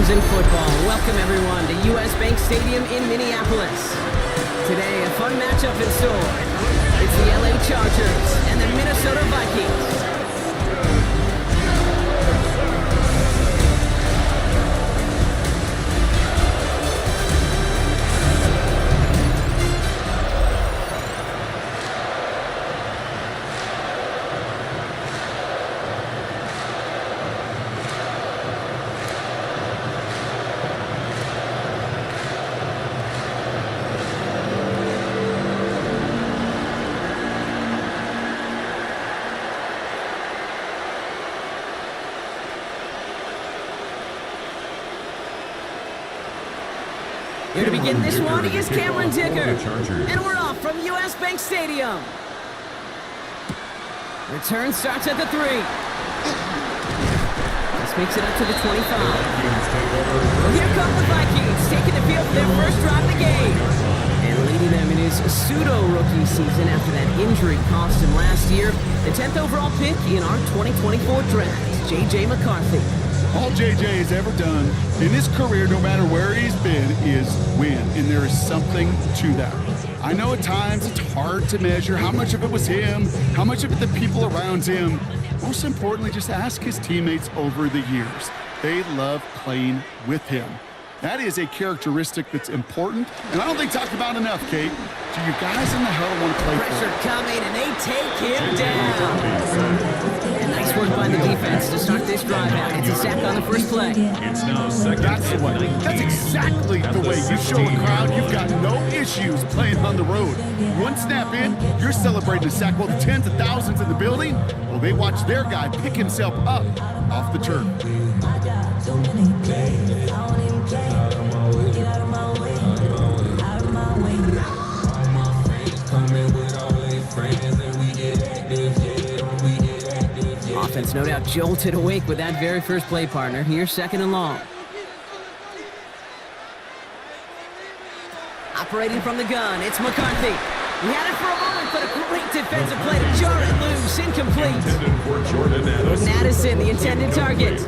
Vikings in football. Welcome everyone to US Bank Stadium in Minneapolis. Today, a fun matchup in store. It's the LA Chargers and the Minnesota Vikings. Here to begin this one is Cameron Dicker. And we're off from US Bank Stadium. Return starts at the 3. This makes it up to the 25. Well, here come the Vikings, taking the field for their first drive of the game. And leading them in his pseudo-rookie season after that injury cost him last year. The 10th overall pick in our 2024 draft, J.J. McCarthy. All JJ has ever done in his career, no matter where he's been, is win. And there is something to that. I know at times it's hard to measure how much of it was him, how much of it the people around him. Most importantly, just ask his teammates over the years. They love playing with him. That is a characteristic that's important, and I don't think talked about enough, Kate. Do you guys in the huddle want to play Pressure coming, and they take him down. And nice work by the defense to start this drive out. It's a sack on the first play. It's now second. That's the way. That's exactly the way you show a crowd you've got no issues playing on the road. One snap in, you're celebrating a sack. Well, the tens of thousands in the building, well, they watch their guy pick himself up off the turf. Offense no doubt jolted awake with that very first play, partner. Here's second and long. Operating from the gun, it's McCarthy. He had it for a moment, but a great defensive play to jar it loose, incomplete. Jordan Addison, the intended target.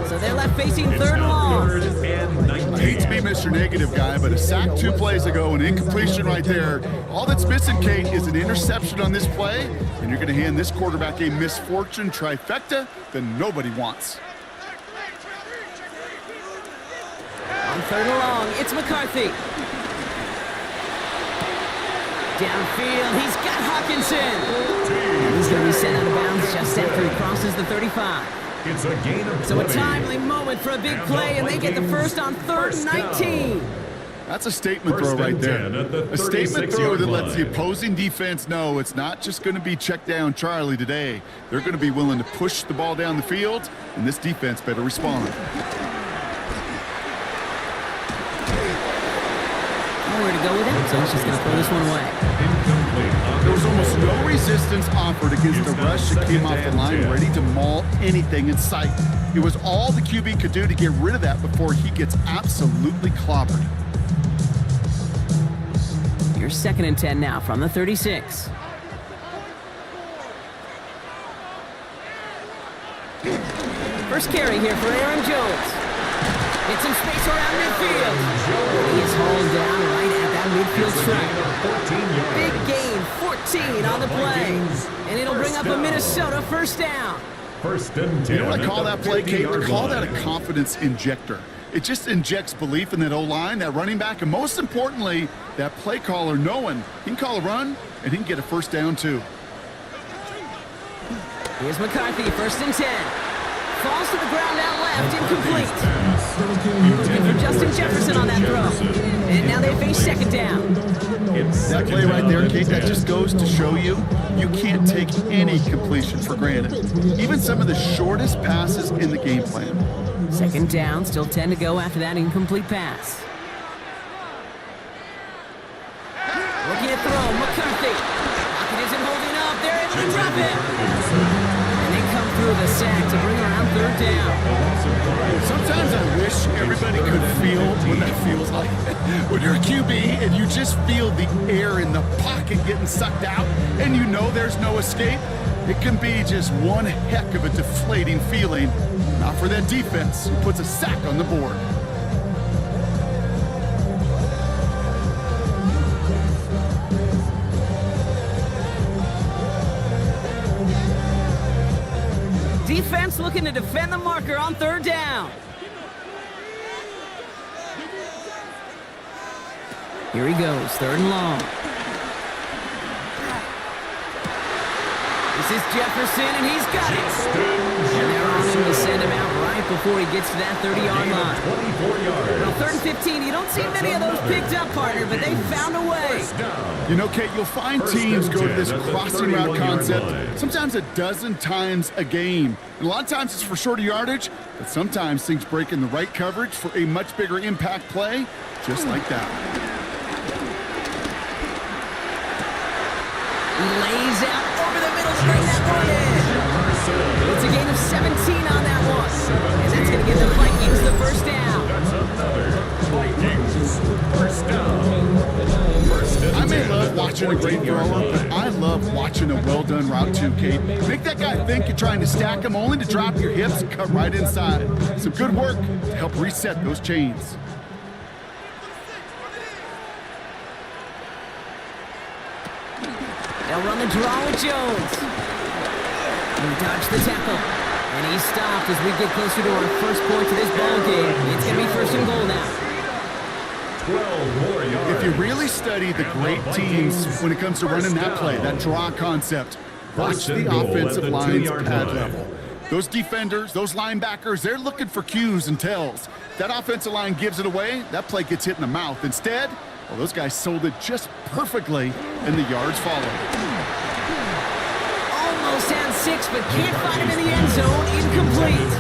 So they're left facing third and long. I hate to be Mr. Negative guy, but a sack 2 plays ago, an incompletion right there. All that's missing, Kate, is an interception on this play, and you're going to hand this quarterback a misfortune trifecta that nobody wants. On third and long, it's McCarthy. Downfield, he's got Hawkinson. He's going to be sent out of bounds just after he crosses the 35. It's a gain of So a timely moment for a big play, and they get the first on third and 19. That's a statement throw right there. A statement throw that lets the opposing defense know it's not just going to be check down Charlie today. They're going to be willing to push the ball down the field, and this defense better respond. Nowhere to go with it, so he's just going to throw this one away. There was almost no resistance offered against the rush that came off the line, ready to maul anything in sight. It was all the QB could do to get rid of that before he gets absolutely clobbered. Here's second and 10 now from the 36. First carry here for Aaron Jones. It's in space around midfield. He is hauled down right at that midfield track. Big gain, 14 on the play. And it'll bring up a Minnesota first down. First and 10. You know what I call that play, Kate? I call that a confidence injector. It just injects belief in that O-line, that running back, and most importantly, that play caller knowing he can call a run and he can get a first down too. Here's McCarthy, first and 10. Falls to the ground out left, incomplete. Looking for Justin Jefferson on that throw. And now they face second down. That play right there, Kate, that just goes to show you can't take any completion for granted. Even some of the shortest passes in the game plan. Second down, still 10 to go after that incomplete pass. Looking at throw, McCarthy. Pocket isn't holding up, they're able to drop it. And they come through the sack to bring around third down. Sometimes I wish everybody could feel what that feels like. When you're a QB and you just feel the air in the pocket getting sucked out and you know there's no escape, it can be just one heck of a deflating feeling. Not for that defense who puts a sack on the board. Defense looking to defend the marker on third down. Here he goes, third and long. This is Jefferson, and he's got it. And they're on him to send him out right before he gets to that 30-yard line. 24 yards. Well, third and 15, you don't see many of those picked up, partner, but they found a way. You know, Kate, you'll find teams go to this crossing route concept sometimes a dozen times a game. And a lot of times it's for shorter yardage, but sometimes things break in the right coverage for a much bigger impact play, just like that. He lays out over the middle to bring that one in. It's a gain of 17 on that one. And that's going to give the Vikings the first down. That's another Vikings first down. I may love watching a great thrower, but I love watching a well-done route too, Kate. Make that guy think you're trying to stack him only to drop your hips and cut right inside. Some good work to help reset those chains. They'll run the draw with Jones. He dodged the tackle. And he's stopped as we get closer to our first point to this ball game. It's going to be first and goal now. 12 more yards. If you really study the great teams when it comes to running that play, that draw concept, watch the offensive line's pad level. Those defenders, those linebackers, they're looking for cues and tells. That offensive line gives it away, that play gets hit in the mouth. Instead, well, those guys sold it just perfectly, and the yards followed. Almost had 6, but can't find him in the end zone. Incomplete.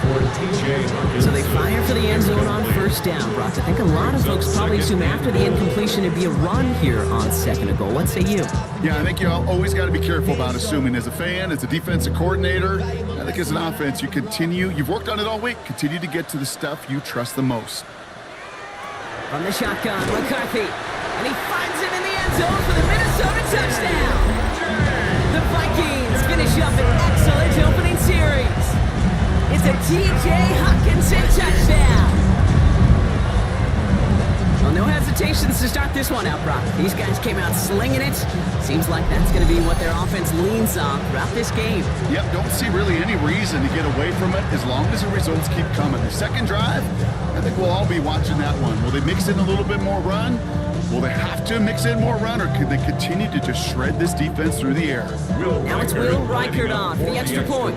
So they fire for the end zone on first down. Brock, I think a lot of folks probably assume after the incompletion it'd be a run here on second and goal. What say you? Yeah, I think you always got to be careful about assuming. As a fan, as a defensive coordinator, I think as an offense, you've worked on it all week, continue to get to the stuff you trust the most. From the shotgun, McCarthy. And he finds him in the end zone for the Minnesota touchdown. The Vikings finish up an excellent opening series. It's a T.J. Hockenson touchdown. Well, no hesitations to start this one out, Brock. These guys came out slinging it. Seems like that's going to be what their offense leans on throughout this game. Yep, don't see really any reason to get away from it as long as the results keep coming. The second drive, I think we'll all be watching that one. Will they mix in a little bit more run? Will they have to mix in more run, or can they continue to just shred this defense through the air? Now it's Will Reichert on for the extra point.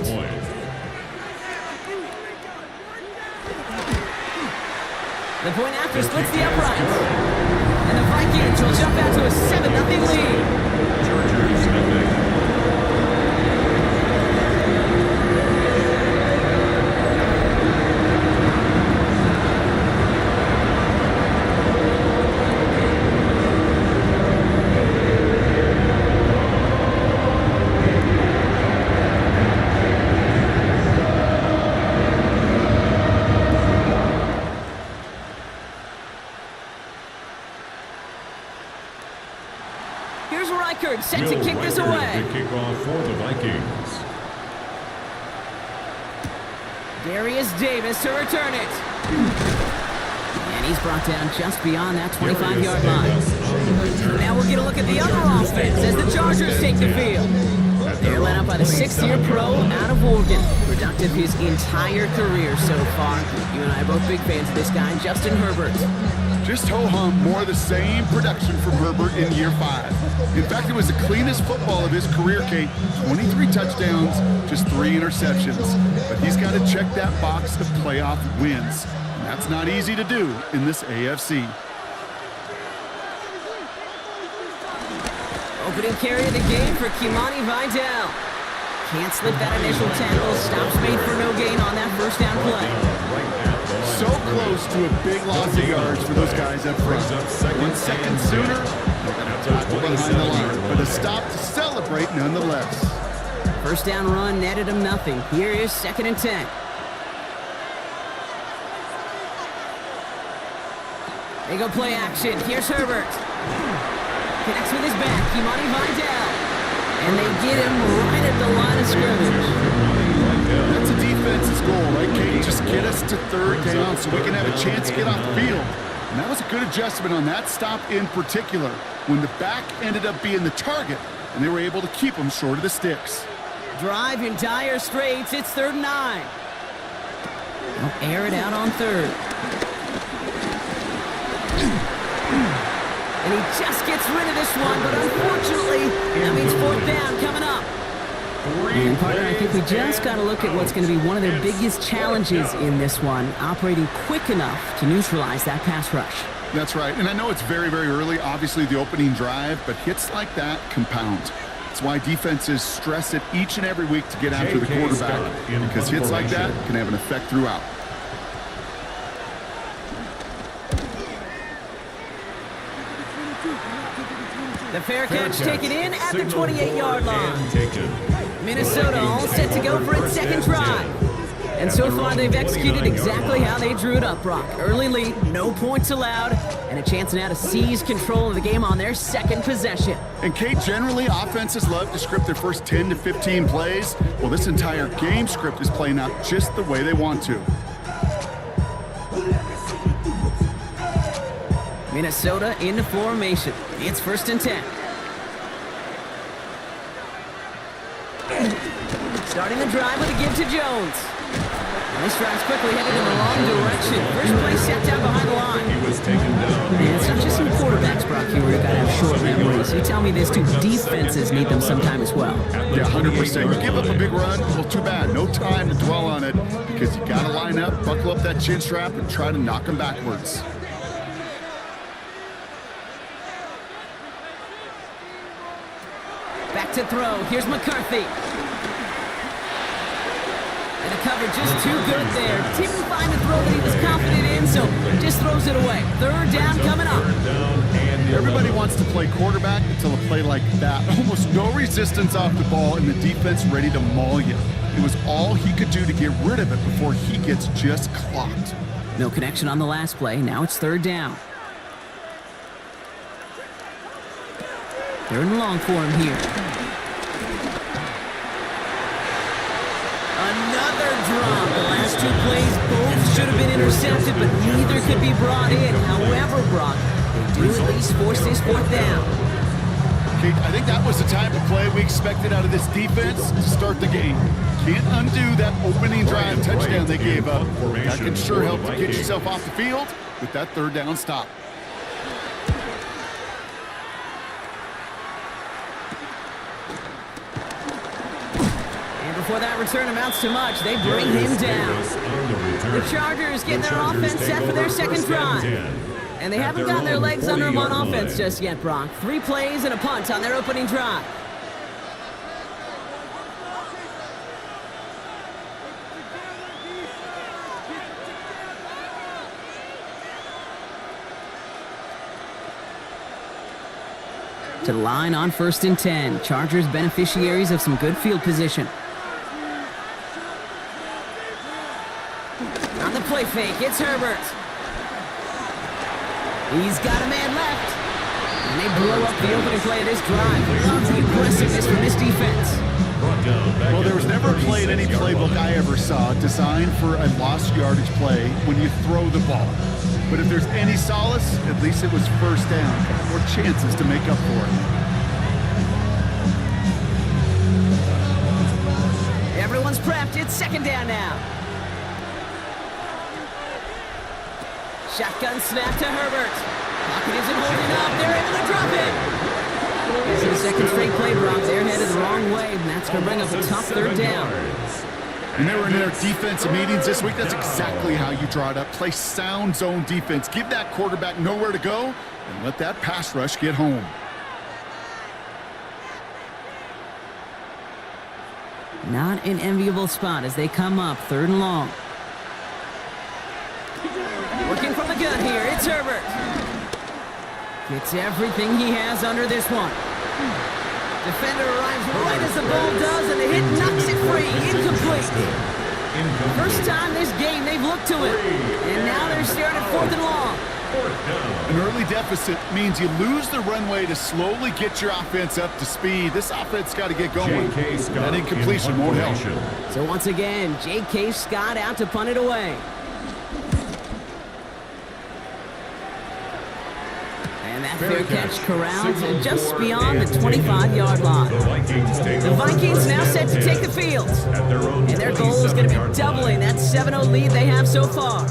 The point after splits the uprights. And the Vikings will jump out to a 7-0 lead. Chargers at Here's Reichert set to kick this away. The kickoff for the Vikings. Darius Davis to return it. And he's brought down just beyond that 25-yard line. Now we'll get a look at the other offense as the Chargers take the field. They're led up by the 6th-year pro out of Oregon. Productive his entire career so far. You and I are both big fans of this guy, Justin Herbert. Just ho-hum, more of the same production from Herbert in year 5. In fact, it was the cleanest football of his career, Kate. 23 touchdowns, just 3 interceptions. But he's got to check that box of playoff wins. And that's not easy to do in this AFC. Opening carry of the game for Kimani Vidal. Can't slip that initial tackle. Stops made for no gain on that first down play. So close to a big loss of yards for those guys up front. 1 second sooner, they're going to tackle behind the line. But a stop to celebrate nonetheless. First down run netted him nothing. Here is 2nd and 10. They go play action. Here's Herbert. Connects with his back. Kimani Vidal. And they get him right at the line of scrimmage. That's a defense's goal, right, Kate? Just get us to 3rd down so we can have a chance to get off the field. And that was a good adjustment on that stop in particular, when the back ended up being the target, and they were able to keep him short of the sticks. Drive in dire straits. It's 3rd and 9. They'll air it out on 3rd. And he just gets rid of this one, but unfortunately, that means 4th down coming up. And partner, I think we just got to look at what's going to be one of their biggest challenges in this one, operating quick enough to neutralize that pass rush. That's right, and I know it's very, very early, obviously the opening drive, but hits like that compound. That's why defenses stress it each and every week to get after the quarterback, because hits like that can have an effect throughout. The fair catch taken in at the 28-yard line. Minnesota all set to go for its 2nd drive. And so far, they've executed exactly how they drew it up, Brock. Early lead, no points allowed, and a chance now to seize control of the game on their 2nd possession. And Kate, generally, offenses love to script their first 10 to 15 plays. Well, this entire game script is playing out just the way they want to. Minnesota into formation. It's 1st and 10. Starting the drive with a give to Jones. And this drive's quickly headed in the wrong direction. First play set down behind the line. He was taken down. And it's not just some quarterbacks, Brock, here where you gotta have short memories. You tell me this too, defenses need them sometime as well. Yeah, 100%. You give up a big run, well, too bad. No time to dwell on it, because you gotta line up, buckle up that chin strap, and try to knock them backwards. Back to throw. Here's McCarthy. And the cover just too good there. Didn't find the throw that he was confident in, so just throws it away. 3rd down coming up. Everybody wants to play quarterback until a play like that. Almost no resistance off the ball, and the defense ready to maul you. It was all he could do to get rid of it before he gets just clocked. No connection on the last play. Now it's 3rd down. 3rd and long for him here. Another drop. The last 2 plays both should have been intercepted, but neither could be brought in. However, Brock, they do at least force this 4th down. Kate, I think that was the type of play we expected out of this defense to start the game. Can't undo that opening drive touchdown they gave up. That can sure help to get yourself off the field with that 3rd down stop. Before that return amounts to much, they bring him down. The Chargers getting their offense set for their 2nd drive. And they haven't gotten their legs under them on offense just yet, Brock. 3 plays and a punt on their opening drive. To the line on 1st and 10. Chargers beneficiaries of some good field position. On the play fake, it's Herbert. He's got a man left. And they blow up the opening play of this drive. Love the aggressiveness from this defense. Well, there was never a play in any playbook I ever saw designed for a lost yardage play when you throw the ball. But if there's any solace, at least it was 1st down, or chances to make up for it. Everyone's prepped. It's 2nd down now. Shotgun snap to Herbert. Pocket isn't holding up. They're able to drop it. This is the 2nd straight play, Brock. They're headed the wrong way, and that's going to bring up a tough 3rd down. And they were in their defensive meetings this week. That's exactly how you draw it up. Play sound zone defense. Give that quarterback nowhere to go, and let that pass rush get home. Not an enviable spot as they come up 3rd and long. Working from the gun here, it's Herbert. Gets everything he has under this one. Defender arrives right as the ball does, and the hit knocks it free. Incomplete. First time this game they've looked to it. And now they're staring at 4th and long. An early deficit means you lose the runway to slowly get your offense up to speed. This offense got to get going. That incompletion won't help. So once again, J.K. Scott out to punt it away. And that fair catch corralled just beyond the 25-yard line. The Vikings now set to take the field. And their goal is going to be doubling that 7-0 lead they have so far.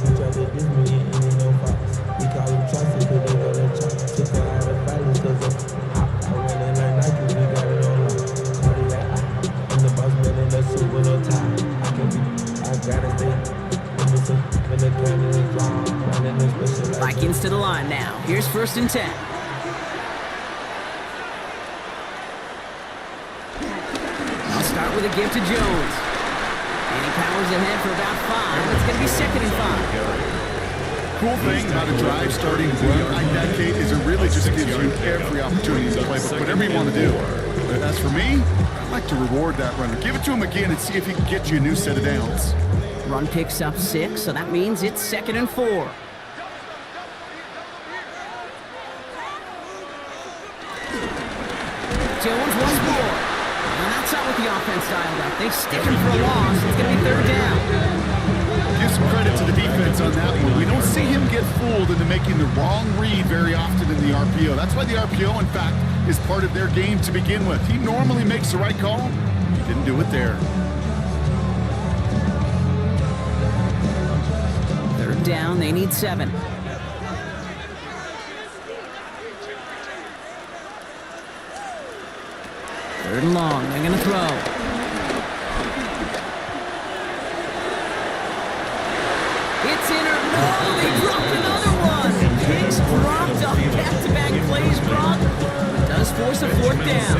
Vikings to the line now. Here's 1st and 10. I'll start with a give to Jones. And he powers ahead for about 5. It's going to be 2nd and 5. Cool thing about a drive starting run like that, Kate, is it really just gives you every opportunity to play whatever you want to do. But as for me, I'd like to reward that runner. Give it to him again and see if he can get you a new set of downs. Run picks up 6, so that means it's 2nd and 4. Jones once more. And that's not what the offense dialed up. They stick him for a loss. It's going to be 3rd down. Give some credit to the defense on that one. We don't see him get fooled into making the wrong read very often in the RPO. That's why the RPO, in fact, is part of their game to begin with. He normally makes the right call. He didn't do it there. 3rd down. They need 7. Third and long. They're going to throw. It's in or no. They dropped another one. Kicks dropped off back-to-back plays, Brock. Does force a 4th down.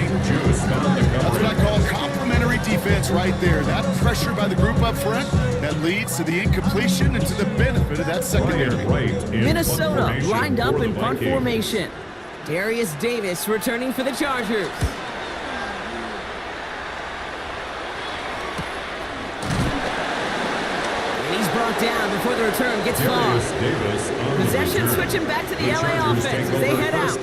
That's what I call complimentary defense right there. That pressure by the group up front, that leads to the incompletion and to the benefit of that secondary. Minnesota lined up in punt formation. Darius Davis returning for the Chargers. Brought down before the return gets far. Possession switching back to the LA offense as they head out.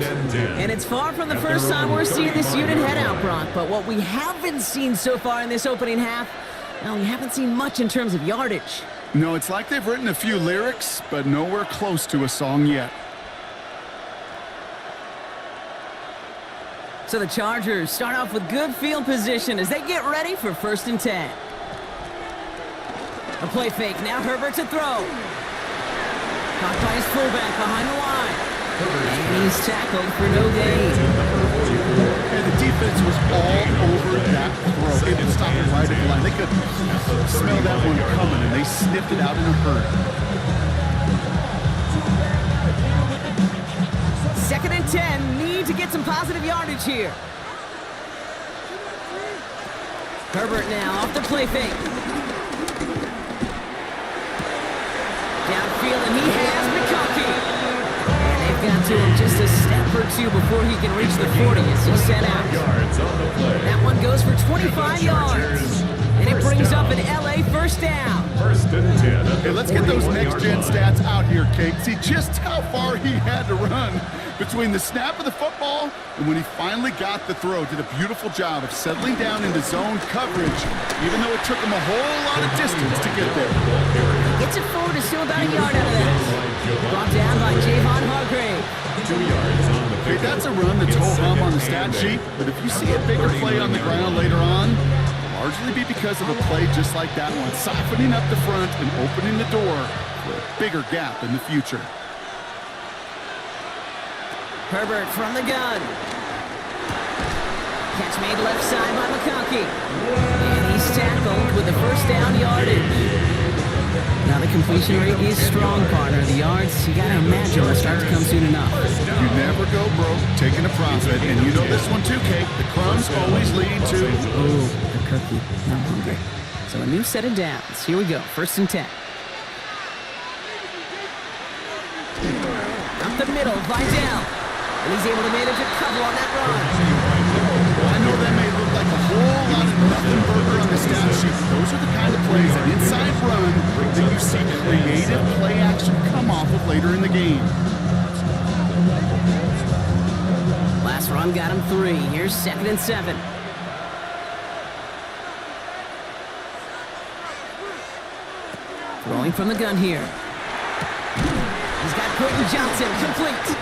And it's far from the first time we're seeing this unit head out, Brock. But what we haven't seen so far in this opening half, well, we haven't seen much in terms of yardage. No, it's like they've written a few lyrics, but nowhere close to a song yet. So the Chargers start off with good field position as they get ready for 1st and 10. A play fake. Now Herbert to throw. Caught by his fullback behind the line. And he's tackled for no gain. And the defense was all over that throw. They didn't stop it right at the line. They could smell that one coming, and they sniffed it out in a hurry. 2nd and 10. Need to get some positive yardage here. Herbert now off the play fake. Downfield, and he has McConkey. And they've got to him just a step or two before he can reach the 40 as he's sent out. That one goes for 25 yards. And it brings up an LA 1st down. 1st and 10. Okay, let's get those next-gen stats out here, Kate. See just how far he had to run between the snap of the football and when he finally got the throw. Did a beautiful job of settling down into zone coverage, even though it took him a whole lot of distance to get there. Gets it forward to still about a yard out of that. Brought down by Javon Hargrave. 2 yards on the Okay, that's a run that's ho-hum on the stat sheet, but if you see a bigger play on the ground later on, it'll largely be because of a play just like that one, softening up the front and opening the door for a bigger gap in the future. Herbert from the gun. Catch made left side by McConkey. And he's tackled with the 1st down yardage. Now the completion rate is strong, partner. The yards, you gotta imagine, will start to come soon enough. You never go broke taking a profit, and you know this one too, Kate. The crumbs always lead to... Oh, the cookie. I'm hungry. So a new set of downs. Here we go. 1st and 10. Up the middle, Vidal. And he's able to manage a cover on that run. I know that may look like a whole lot of nothing burger on the stat sheet. Those are the kind of plays, an inside run, that you see creative play action come off of later in the game. Last run got him 3. Here's 2nd and 7. Rolling from the gun here. He's got Quentin Johnson complete.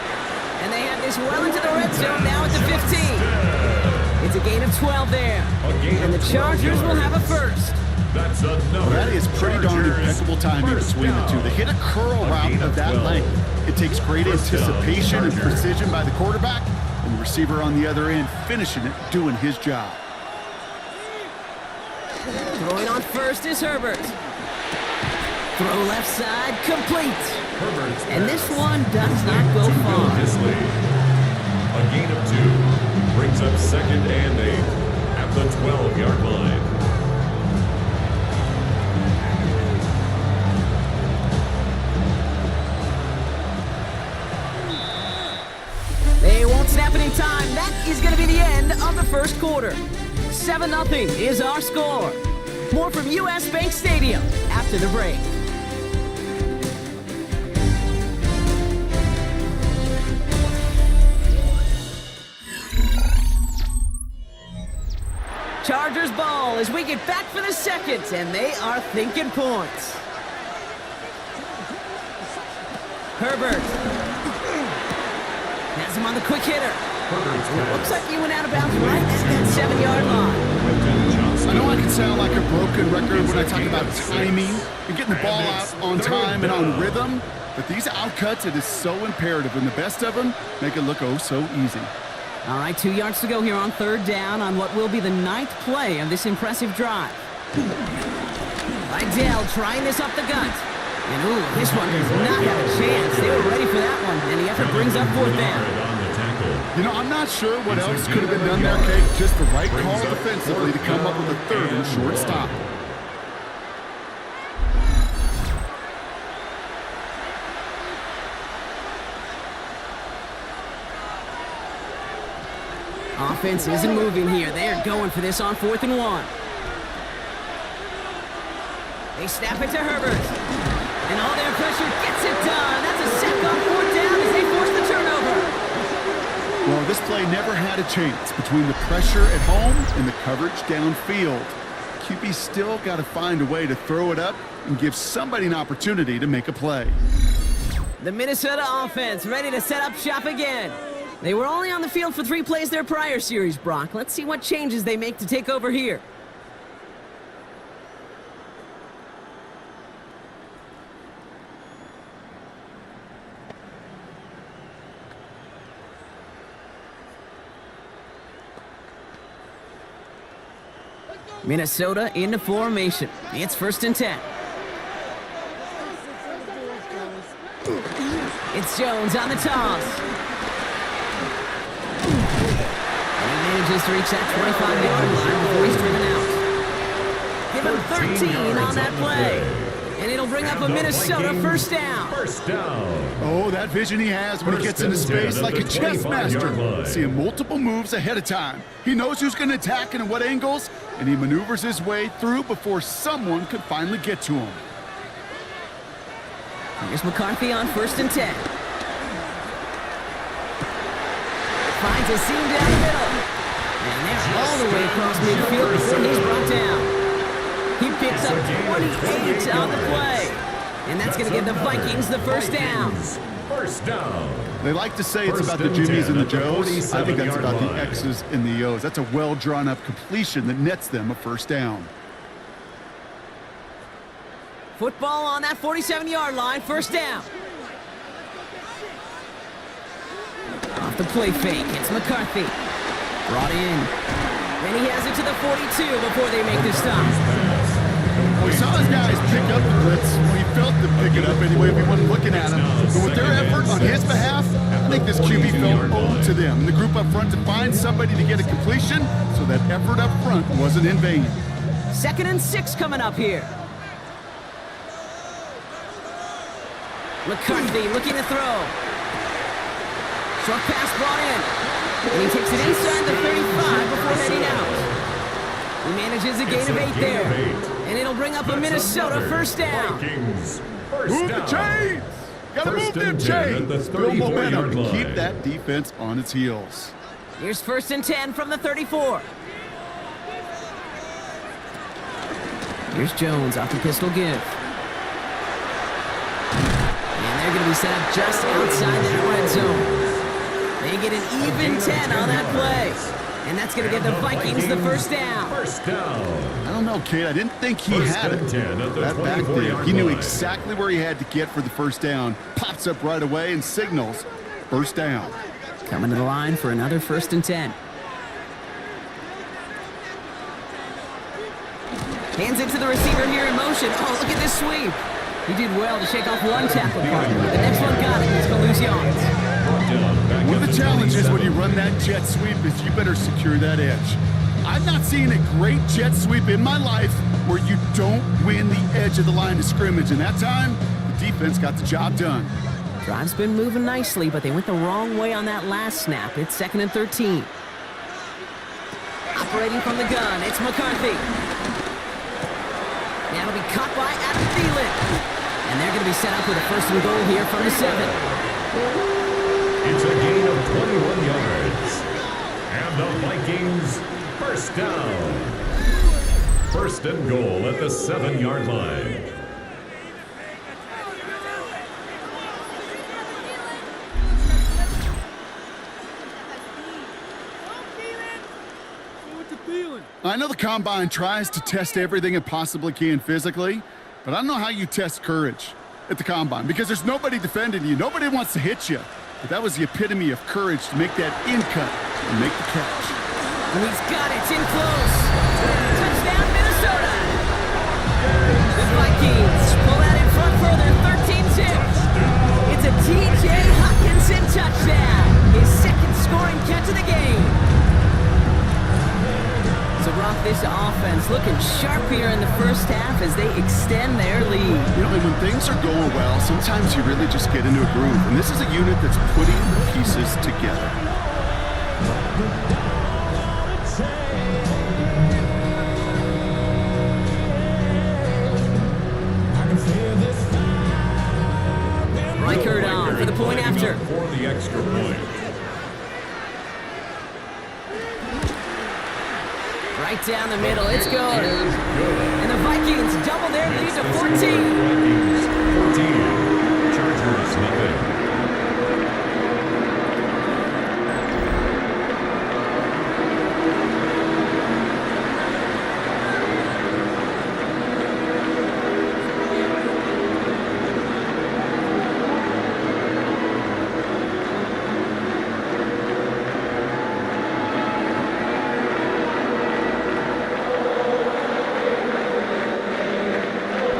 And they have this well into the red zone now at the 15. It's a gain of 12 there. And the Chargers will have a first. Well, that is pretty darn impeccable timing between the two. They hit a curl route of that length. It takes great anticipation and precision by the quarterback, and the receiver on the other end finishing it, doing his job. Throwing on first is Herbert. Throw left side, complete. And this one does not go far. A gain of 2 brings up 2nd and 8 at the 12-yard line. They won't snap it in time. That is going to be the end of the first quarter. 7-0 is our score. More from US Bank Stadium after the break. Chargers ball as we get back for the second, and they are thinking points. Herbert has him on the quick hitter. Looks like he went out of bounds right at that 7-yard line. I know I can sound like a broken record when I talk about timing and getting the ball out on time and on rhythm, but these outcuts, it is so imperative, and the best of them make it look oh so easy. All right, 2 yards to go here on 3rd down on what will be the 9th play of this impressive drive. Vidal trying this up the gut. And ooh, this one does not have a chance. They were ready for that one, and the effort brings up 4th down. You know, I'm not sure what else could have been done there, Kate. Just the right call defensively to come up with a 3rd and short stop. Offense isn't moving here. They are going for this on 4th and 1. They snap it to Herbert. And all their pressure gets it done. That's a sack on 4th down as they force the turnover. Well, this play never had a chance between the pressure at home and the coverage downfield. QB still got to find a way to throw it up and give somebody an opportunity to make a play. The Minnesota offense ready to set up shop again. They were only on the field for 3 plays their prior series, Brock. Let's see what changes they make to take over here. Minnesota into formation. It's 1st and 10. It's Jones on the toss. And he manages to reach that 25-yard line before he's driven out. Give him 13 on that play. And it'll bring up a Minnesota 1st down. Oh, that vision he has when he gets into space like a chess master. Seeing multiple moves ahead of time. He knows who's going to attack and at what angles, and he maneuvers his way through before someone could finally get to him. Here's McCarthy on 1st and 10. Finds a seam down the middle. And they're all the way across midfield before he's brought down. He picks up 28 on the play. And that's going to give the Vikings the 1st down. First down. They like to say it's about the Jimmies and the Joes. I think that's about the X's and the O's. That's a well-drawn-up completion that nets them a 1st down. Football on that 47-yard line, 1st down. Off the play fake, it's McCarthy. Brought in. And he has it to the 42 before they make the stop. We saw his guys pick up the blitz. Well, he felt them pick it up anyway if he wasn't looking at him. But with their effort on his behalf, I think this QB felt owed to them. And the group up front to find somebody to get a completion, so that effort up front wasn't in vain. 2nd and 6 coming up here. McCarthy looking to throw. Short pass brought in. And he takes it inside the 35 before heading out. He manages a gain of 8 there. And it'll bring up a Minnesota 1st down. Move the chains! Gotta move them chains! Build momentum and keep that defense on its heels. Here's 1st and 10 from the 34. Here's Jones off the pistol give. And they're going to be set up just outside that red zone. They get an even 10 on that play. And that's going to give the Vikings the first down. First down. I don't know, Kate. I didn't think he had it. That back there, he knew exactly where he had to get for the first down. Pops up right away and signals first down. Coming to the line for another 1st and 10. Hands it to the receiver here in motion. Oh, look at this sweep. He did well to shake off one tackle partner. The next one got it. He's going to lose yards. One of the challenges when you run that jet sweep is you better secure that edge. I've not seen a great jet sweep in my life where you don't win the edge of the line of scrimmage. And that time, the defense got the job done. Drive's been moving nicely, but they went the wrong way on that last snap. It's 2nd and 13. Operating from the gun, it's McCarthy. Now it'll be caught by Adam Thielen. And they're going to be set up with a 1st and goal here from the 7. It's a gain of 21 yards. And the Vikings, first down. 1st and goal at the 7-yard line. I know the Combine tries to test everything it possibly can physically, but I don't know how you test courage at the Combine because there's nobody defending you. Nobody wants to hit you. But that was the epitome of courage to make that in cut and make the catch. And he's got it. It's in close. Touchdown, Minnesota. The Vikings pull out in front for their 13-2. It's a T.J. Hockenson touchdown. His 2nd scoring catch of the game. So, Brock, this offense looking sharp here in the first half as they extend their lead. You know, and when things are going well, sometimes you really just get into a groove. And this is a unit that's putting the pieces together. Reichert on for the point after. For the extra point. Right down the middle, it's good. And the Vikings double their lead to 14. Vikings 14. Chargers nothing.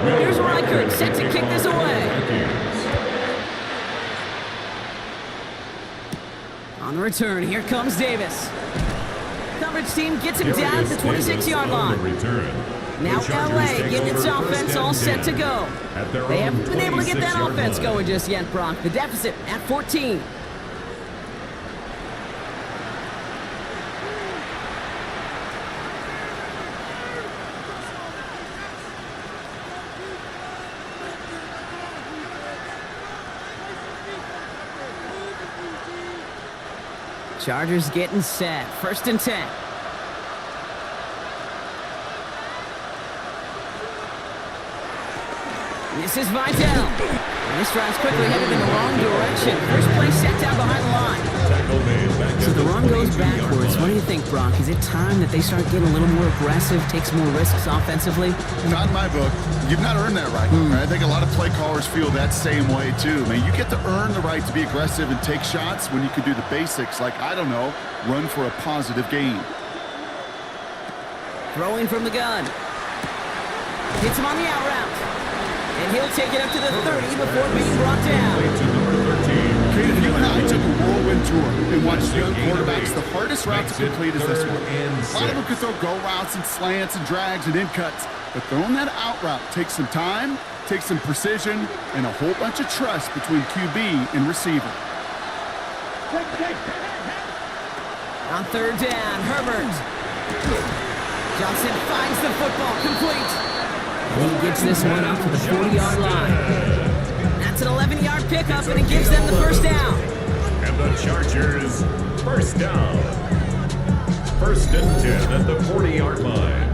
Here's Reichert, set to kick this away. On the return, here comes Davis. Coverage team gets him down to the 26-yard line. Now LA getting its offense all set to go. They haven't been able to get that offense going just yet, Brock. The deficit at 14. Chargers getting set. 1st and 10. This is Vidal. And this drive's quickly headed in the wrong direction. First play set down behind the line. So the run goes backwards. What do you think, Brock? Is it time that they start getting a little more aggressive, take some more risks offensively? Not in my book. You've not earned that right. I think a lot of play callers feel that same way, too. I mean, you get to earn the right to be aggressive and take shots when you can do the basics, like, I don't know, run for a positive gain. Throwing from the gun. Hits him on the out route. And he'll take it up to the 30 before being brought down. Kate, if you and I took a whirlwind tour and watched young quarterbacks, the hardest route to complete is this one. A lot of them could throw go routes and slants and drags and in cuts, but throwing that out route takes some time, takes some precision, and a whole bunch of trust between QB and receiver. On 3rd down, Herbert. Johnson finds the football complete. And he gets this one up to the 40-yard line. That's an 11-yard pickup, and it gives them the first down. And the Chargers, first down. 1st and 10 at the 40-yard line.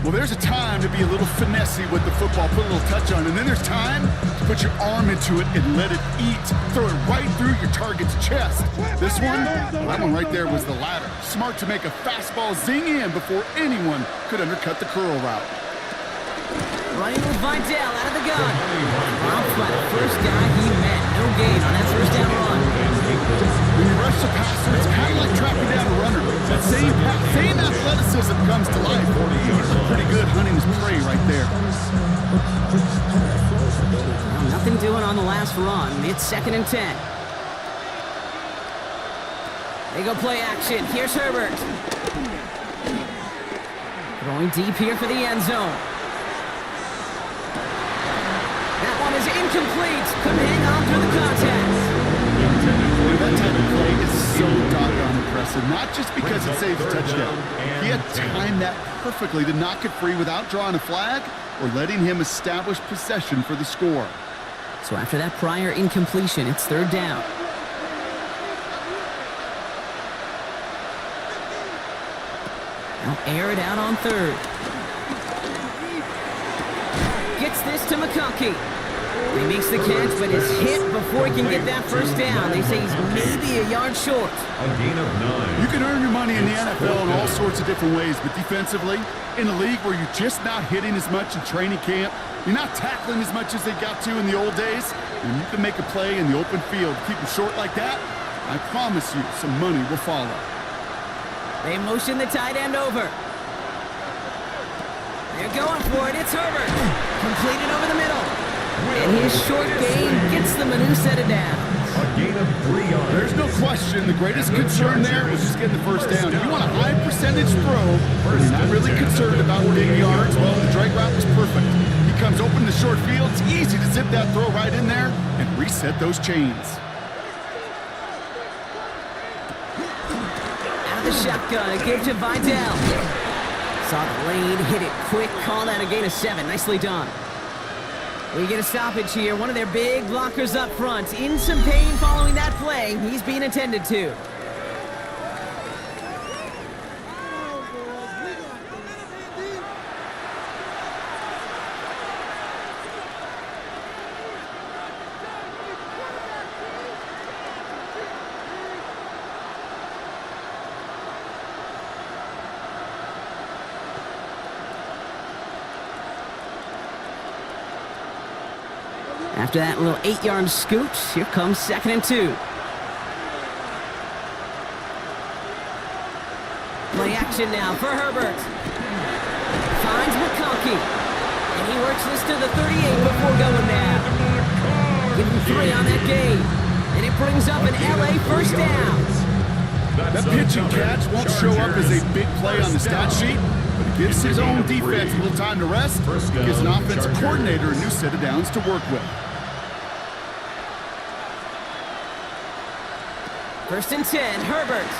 Well, there's a time to be a little finessey with the football, put a little touch on, and then there's time to put your arm into it and let it eat. Throw it right through your target's chest. This one, well, that one right there was the latter. Smart to make a fastball zing in before anyone could undercut the curl route. Running with Vidal out of the gun. Round flat, first guy he met. No gain on that first down run. When you rush the passer, it's kind of like tracking down a runner. That same athleticism comes to life. He's pretty good hunting his prey right there. Well, nothing doing on the last run. It's 2nd and 10. They go play action. Here's Herbert. Throwing deep here for the end zone. That one is incomplete. Couldn't hang on through the contact. That type of play is so doggone impressive, not just because it saves a touchdown. He had timed that perfectly to knock it free without drawing a flag or letting him establish possession for the score. So after that prior incompletion, it's 3rd down. Now air it out on 3rd. Gets this to McConkey. He makes the catch, but is hit before he can get that first down. They say he's maybe a yard short. A gain of 9. You can earn your money in the NFL in all sorts of different ways, but defensively, in a league where you're just not hitting as much in training camp, you're not tackling as much as they got to in the old days, and you can make a play in the open field, keep them short like that, I promise you some money will follow. They motion the tight end over. They're going for it. It's Herbert. Completed over the middle. And his short gain gets them a new set of downs. A gain of 3 yards. There's no question the greatest concern there was just getting the first down. You want a high percentage throw, but you're not really concerned about big yards. Well, the drag route was perfect. He comes open in the short field. It's easy to zip that throw right in there and reset those chains. Out of the shotgun, it gave to Vidal. Saw the lane, hit it quick, call that a gain of 7. Nicely done. We get a stoppage here. One of their big blockers up front. In some pain following that play. He's being attended to. After that little 8-yard scoot, here comes 2nd and 2. Play action now for Herbert. Finds McConkey. And he works this to the 38 before going down. Give him 3 on that game. And it brings up an LA first down. That pitch and catch won't show up as a big play on the stat sheet, but it gives his own defense a little time to rest. It gives an offensive coordinator a new set of downs to work with. 1st and 10, Herbert.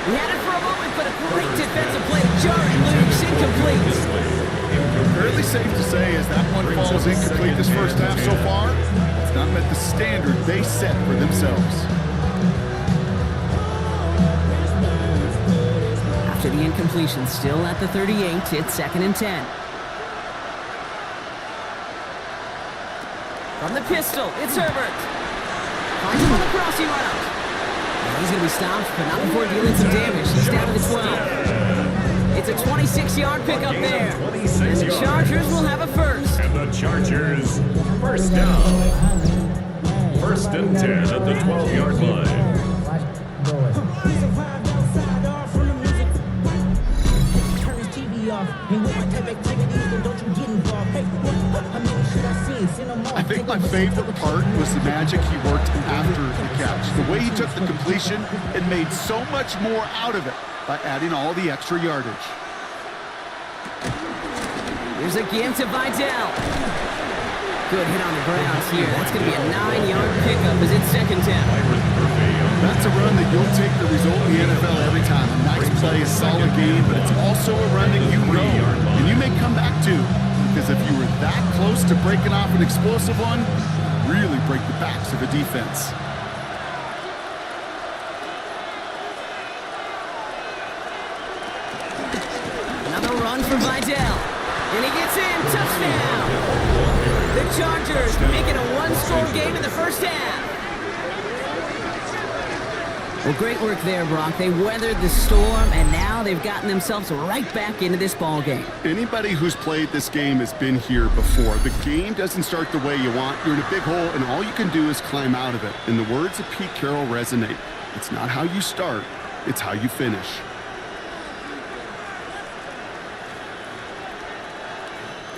He had it for a moment, but a great defensive play. Jarring loose, incomplete. Fairly safe to say as that one falls incomplete this first half so far, it's not met the standard they set for themselves. After the incompletion, still at the 38, it's 2nd and 10. From the pistol, it's Herbert. Finds him on the crossing route. And he's going to be stopped, but not before dealing some damage. He's down to the 12. It's a 26-yard pickup there. And the Chargers will have a first. And the Chargers, first down. 1st and 10 at the 12-yard line. I think my favorite part was the magic he worked after the catch. The way he took the completion and made so much more out of it by adding all the extra yardage. Here's a game to Vidal. Good hit on the ground here. That's going to be a 9-yard pickup as it's 2nd down. That's a run that you'll take the result in the NFL every time. A nice play, a solid game, but it's also a run that you know and you may come back to. Because if you were that close to breaking off an explosive one, you really break the backs of a defense. Another On for Vidal. And he gets in. Touchdown. The Chargers make it a one-score game in the first half. Well, great work there, Brock. They weathered the storm, and now they've gotten themselves right back into this ball game. Anybody who's played this game has been here before. The game doesn't start the way you want. You're in a big hole, and all you can do is climb out of it. And the words of Pete Carroll resonate. It's not how you start, it's how you finish.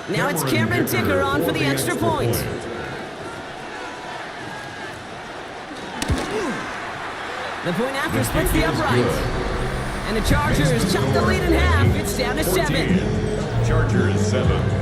Now it's Cameron Dicker on for the extra point. The point after splits the upright. And the Chargers chop the lead in half. It's down to 7. Chargers 7.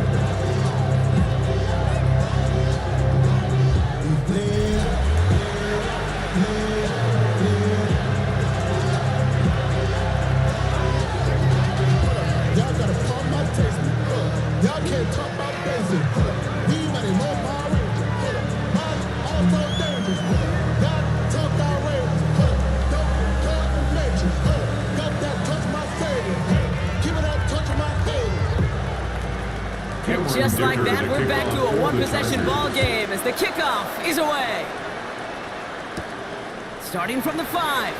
Just like that, we're back to a one-possession ball game as the kickoff is away. Starting from the 5.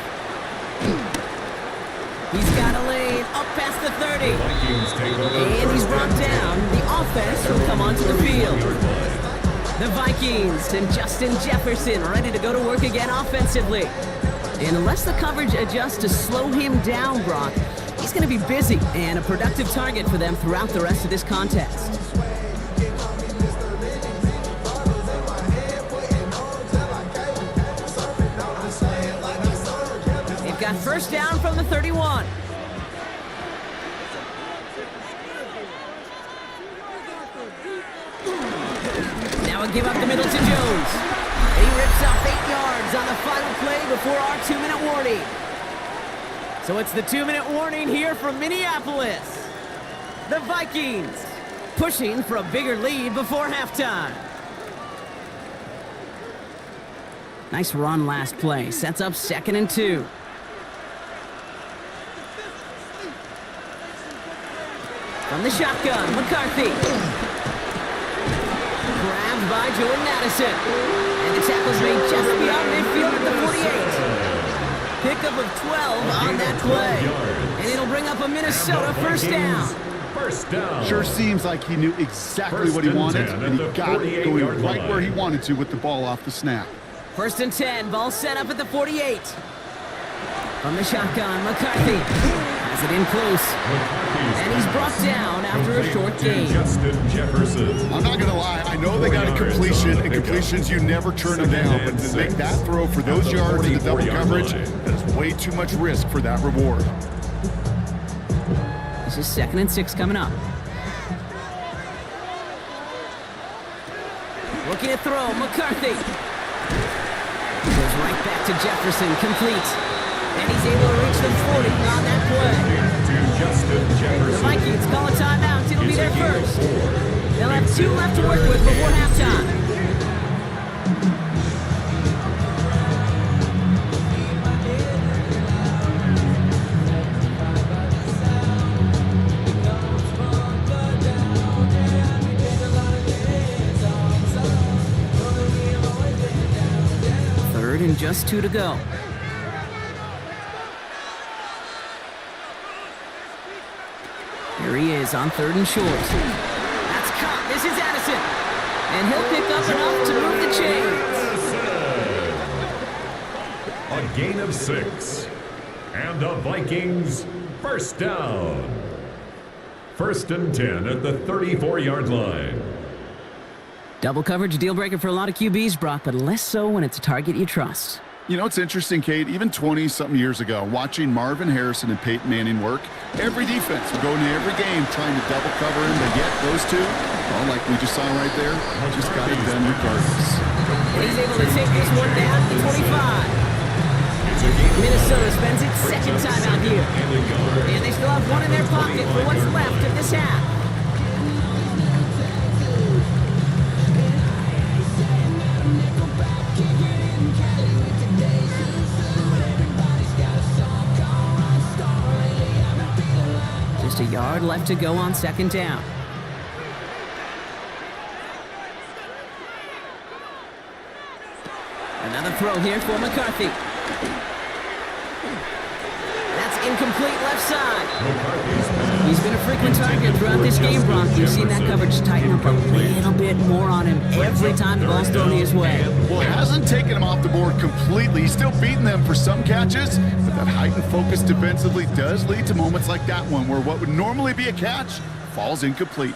He's got a lane up past the 30. And he's brought down. The offense will come onto the field. The Vikings and Justin Jefferson ready to go to work again offensively. And unless the coverage adjusts to slow him down, Brock, he's going to be busy and a productive target for them throughout the rest of this contest. They've got first down from the 31. Now a give up the middle to Jones. And he rips up 8 yards on the final play before our 2-minute warning. So it's the 2-minute warning here from Minneapolis. The Vikings pushing for a bigger lead before halftime. Nice run last play. Sets up 2nd and 2. From the shotgun, McCarthy. Grabbed by Jordan Addison. And the tackle's made just beyond midfield at the 48. Pickup of 12 on that play. And it'll bring up a Minnesota first down. First down. Sure seems like he knew exactly what he wanted, and he got it going right where he wanted to with the ball off the snap. 1st and 10, ball set up at the 48. From the shotgun, McCarthy has it in close. And he's brought down after a short gain. Justin Jefferson. I'm not going to lie, I know they got a completion, and completions, you never turn them down, but to make that throw for those yards in the double coverage, that is way too much risk for that reward. This is 2nd and 6 coming up. Looking to throw, McCarthy. Goes right back to Jefferson, complete. And he's able to reach the 40 on that play. The Vikings call a timeout. It'll be their first. They'll have 2 left to work with before halftime. Third and just 2 to go. Here he is on 3rd and short. That's caught. This is Addison. And he'll pick up enough to move the chains. A gain of 6. And the Vikings first down. 1st and 10 at the 34-yard line. Double coverage deal breaker for a lot of QBs, Brock, but less so when it's a target you trust. You know, it's interesting, Kate, even 20-something years ago, watching Marvin Harrison and Peyton Manning work, every defense would go into every game trying to double cover him, but yet those two, well, like we just saw right there, just got it done regardless. And he's able to take this one down to 25. Minnesota spends its 2nd time out here. And they still have 1 in their pocket for what's left of this half. Just a yard left to go on second down. Another throw here for McCarthy. That's incomplete left side. He's been a frequent target throughout this game, Brock. You've seen that coverage tighten up a little bit more on him every time the ball's thrown his way. Well, it hasn't taken him off the board completely. He's still beating them for some catches, but that heightened focus defensively does lead to moments like that one where what would normally be a catch falls incomplete.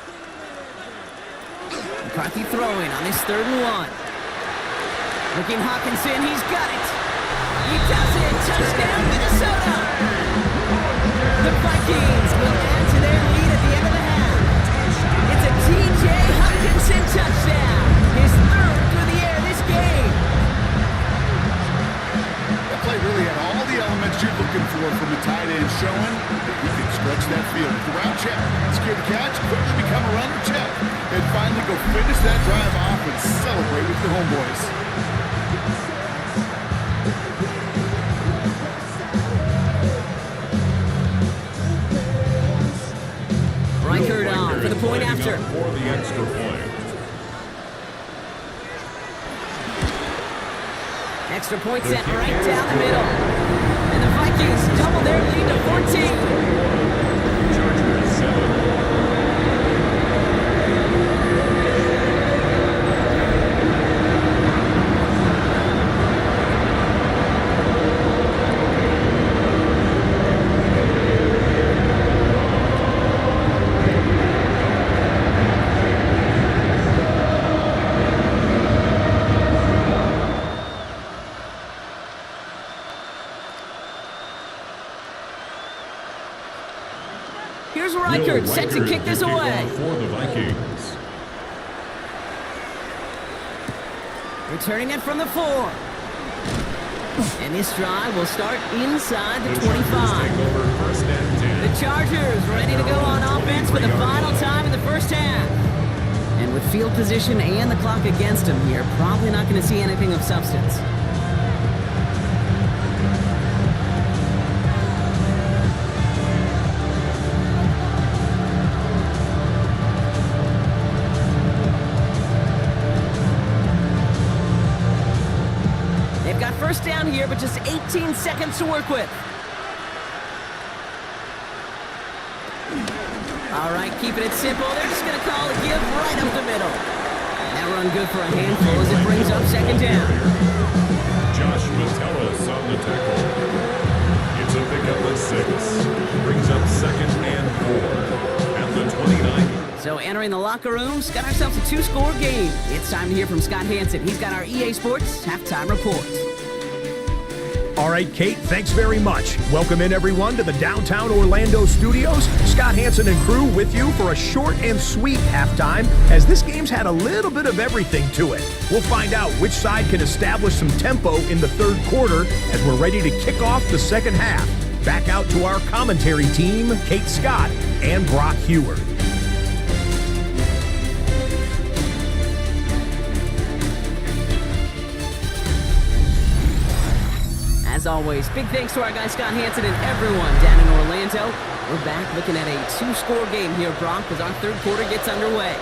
McCarthy throwing on this 3rd and 1. Looking Hawkinson, he's got it. He does it. Touchdown, Minnesota. The Vikings will add to their lead at the end of the half. It's a T.J. Hawkinson touchdown. His 3rd through the air this game. That play really had all the elements you're looking for from a tight end, showing that he can stretch that field. The route check, secure the catch, quickly become a runner check, and finally go finish that drive off and celebrate with the homeboys. Reichert on for the point after. For the extra point. Extra point set right down the middle. And the Vikings double their lead to 14. Chargers 7. Here's Reichert set to kick this away. For the Vikings. Returning it from the 4. And this drive will start inside the 25. The Chargers ready to go on offense for the final time in the first half. And with field position and the clock against them here, probably not going to see anything of substance. First down here, but just 18 seconds to work with. All right, keeping it simple. They're just going to call a give right up the middle. That run good for a handful as it brings up second down. Josh Metellus on the tackle. It's a pickup of 6. Brings up 2nd and 4 at the 29. So entering the locker rooms, got ourselves a 2-score game. It's time to hear from Scott Hansen. He's got our EA Sports halftime report. All right, Kate, thanks very much. Welcome in, everyone, to the downtown Orlando studios. Scott Hansen and crew with you for a short and sweet halftime, as this game's had a little bit of everything to it. We'll find out which side can establish some tempo in the 3rd quarter as we're ready to kick off the 2nd half. Back out to our commentary team, Kate Scott and Brock Heward. As always, big thanks to our guy Scott Hansen and everyone down in Orlando. We're back looking at a 2-score game here, Brock, as our 3rd quarter gets underway.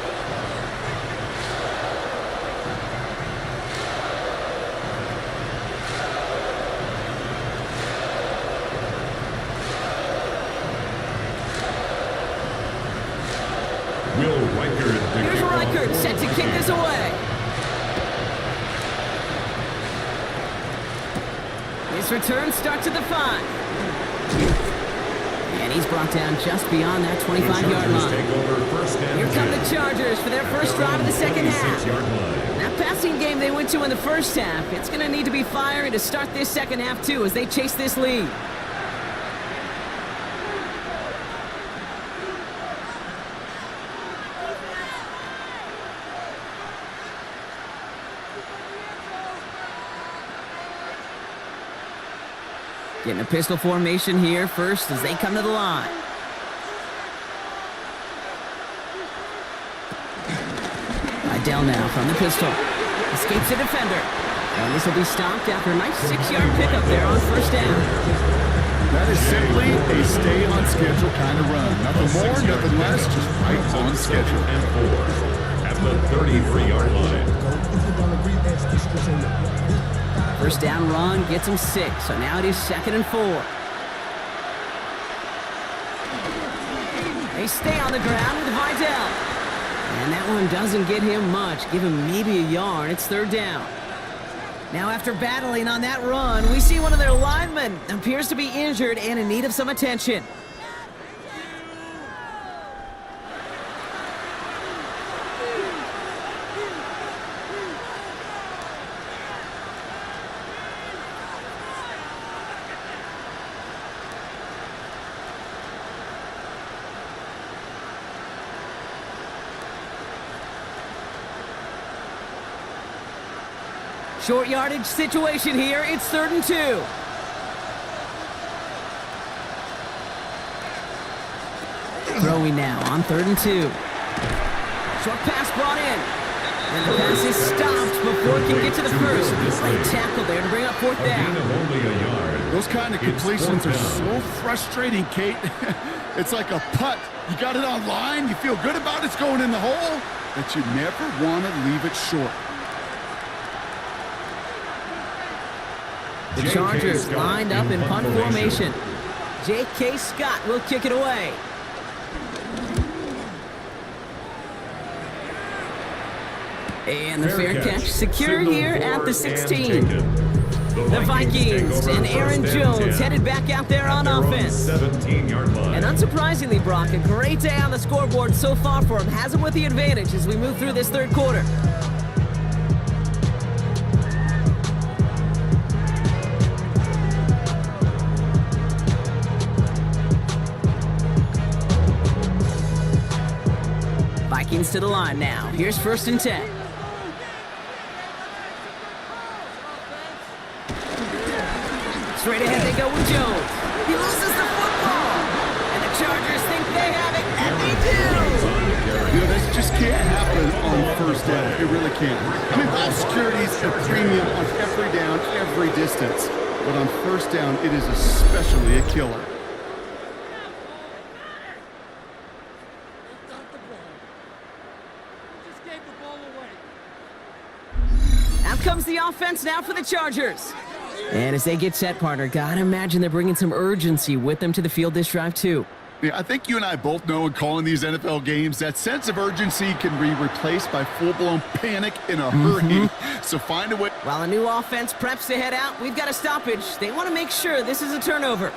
Here's Reichert set to kick this away. His return starts at the 5. And he's brought down just beyond that 25-yard line. Here come the Chargers for their first drive of the 2nd half. That passing game they went to in the first half, it's going to need to be fiery to start this 2nd half, too, as they chase this lead. Getting a pistol formation here first as they come to the line. Idell now from the pistol. Escapes the defender. And this will be stopped after a nice 6-yard pickup there on first down. That is simply a stay on schedule kind of run. Nothing more, nothing less, just right on schedule. And 4 at the 33-yard line. First down run gets him 6, so now it is 2nd and 4. They stay on the ground with Vidal. And that one doesn't get him much. Give him maybe a yard. It's 3rd down. Now after battling on that run, we see one of their linemen appears to be injured and in need of some attention. Short yardage situation here. It's 3rd and 2. Throwing now on 3rd and 2. Short pass brought in. And the pass is stopped before it can get to the first. Great tackle there to bring up 4th down. Only a yard. Those kind of completions are so frustrating, Kate. It's like a putt. You got it on line, you feel good about it's going in the hole, but you never want to leave it short. The Chargers lined up in punt formation. J.K. Scott will kick it away. And the fair catch secured here at the 16. The Vikings and Aaron Jones headed back out there on offense. 17-yard line. And unsurprisingly, Brock, a great day on the scoreboard so far for him. Has him with the advantage as we move through this 3rd quarter. Vikings to the line now. Here's 1st and 10. Straight ahead they go with Jones. He loses the football. And the Chargers think they have it, and they do. You know, this just can't happen on 1st down. It really can't. I mean, ball security is a premium on every down, every distance. But on 1st down, it is especially a killer. Out comes the offense now for the Chargers. And as they get set, partner, gotta imagine they're bringing some urgency with them to the field this drive, too. Yeah, I think you and I both know in calling these NFL games that sense of urgency can be replaced by full-blown panic in a hurry. So find a way. While a new offense preps to head out, we've got a stoppage. They want to make sure this is a turnover.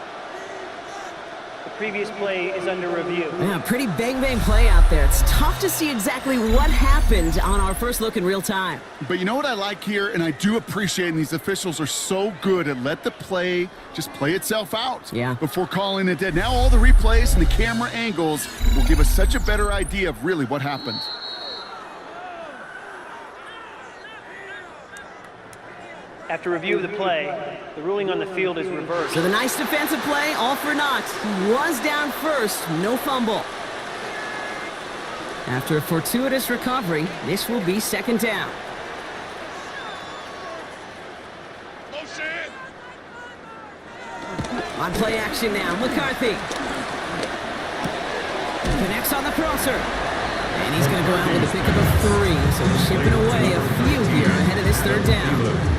The previous play is under review. Yeah, pretty bang-bang play out there. It's tough to see exactly what happened on our first look in real time. But you know what I like here, and I do appreciate, and these officials are so good at let the play just play itself out before calling it dead. Now all the replays and the camera angles will give us such a better idea of really what happened. After review of the play, the ruling on the field is reversed. So the nice defensive play, all for naught. He was down first, no fumble. After a fortuitous recovery, this will be 2nd down. On play action now, McCarthy. Connects on the crosser. And he's going to go out with a pickup of 3, so chipping away a few here ahead of this 3rd down.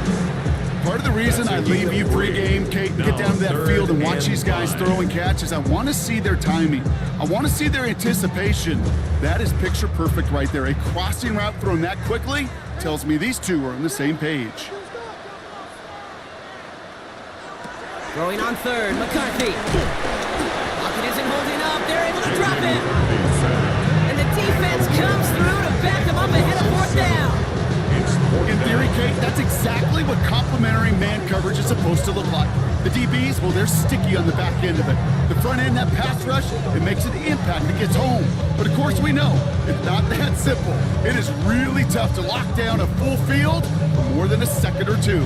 Part of the reason I leave you pregame, Kate, and get down to that field and watch these guys throw and catch is I want to see their timing. I want to see their anticipation. That is picture perfect right there. A crossing route thrown that quickly tells me these two are on the same page. Throwing on 3rd, McCarthy. Lockett isn't holding up. They're able to drop it. And the defense comes through to back them up ahead of 4th down. In theory, Kate, that's exactly what complementary man coverage is supposed to look like. The DBs, well, they're sticky on the back end of it. The front end, that pass rush, it makes an impact. It gets home. But of course, we know it's not that simple. It is really tough to lock down a full field for more than a second or two.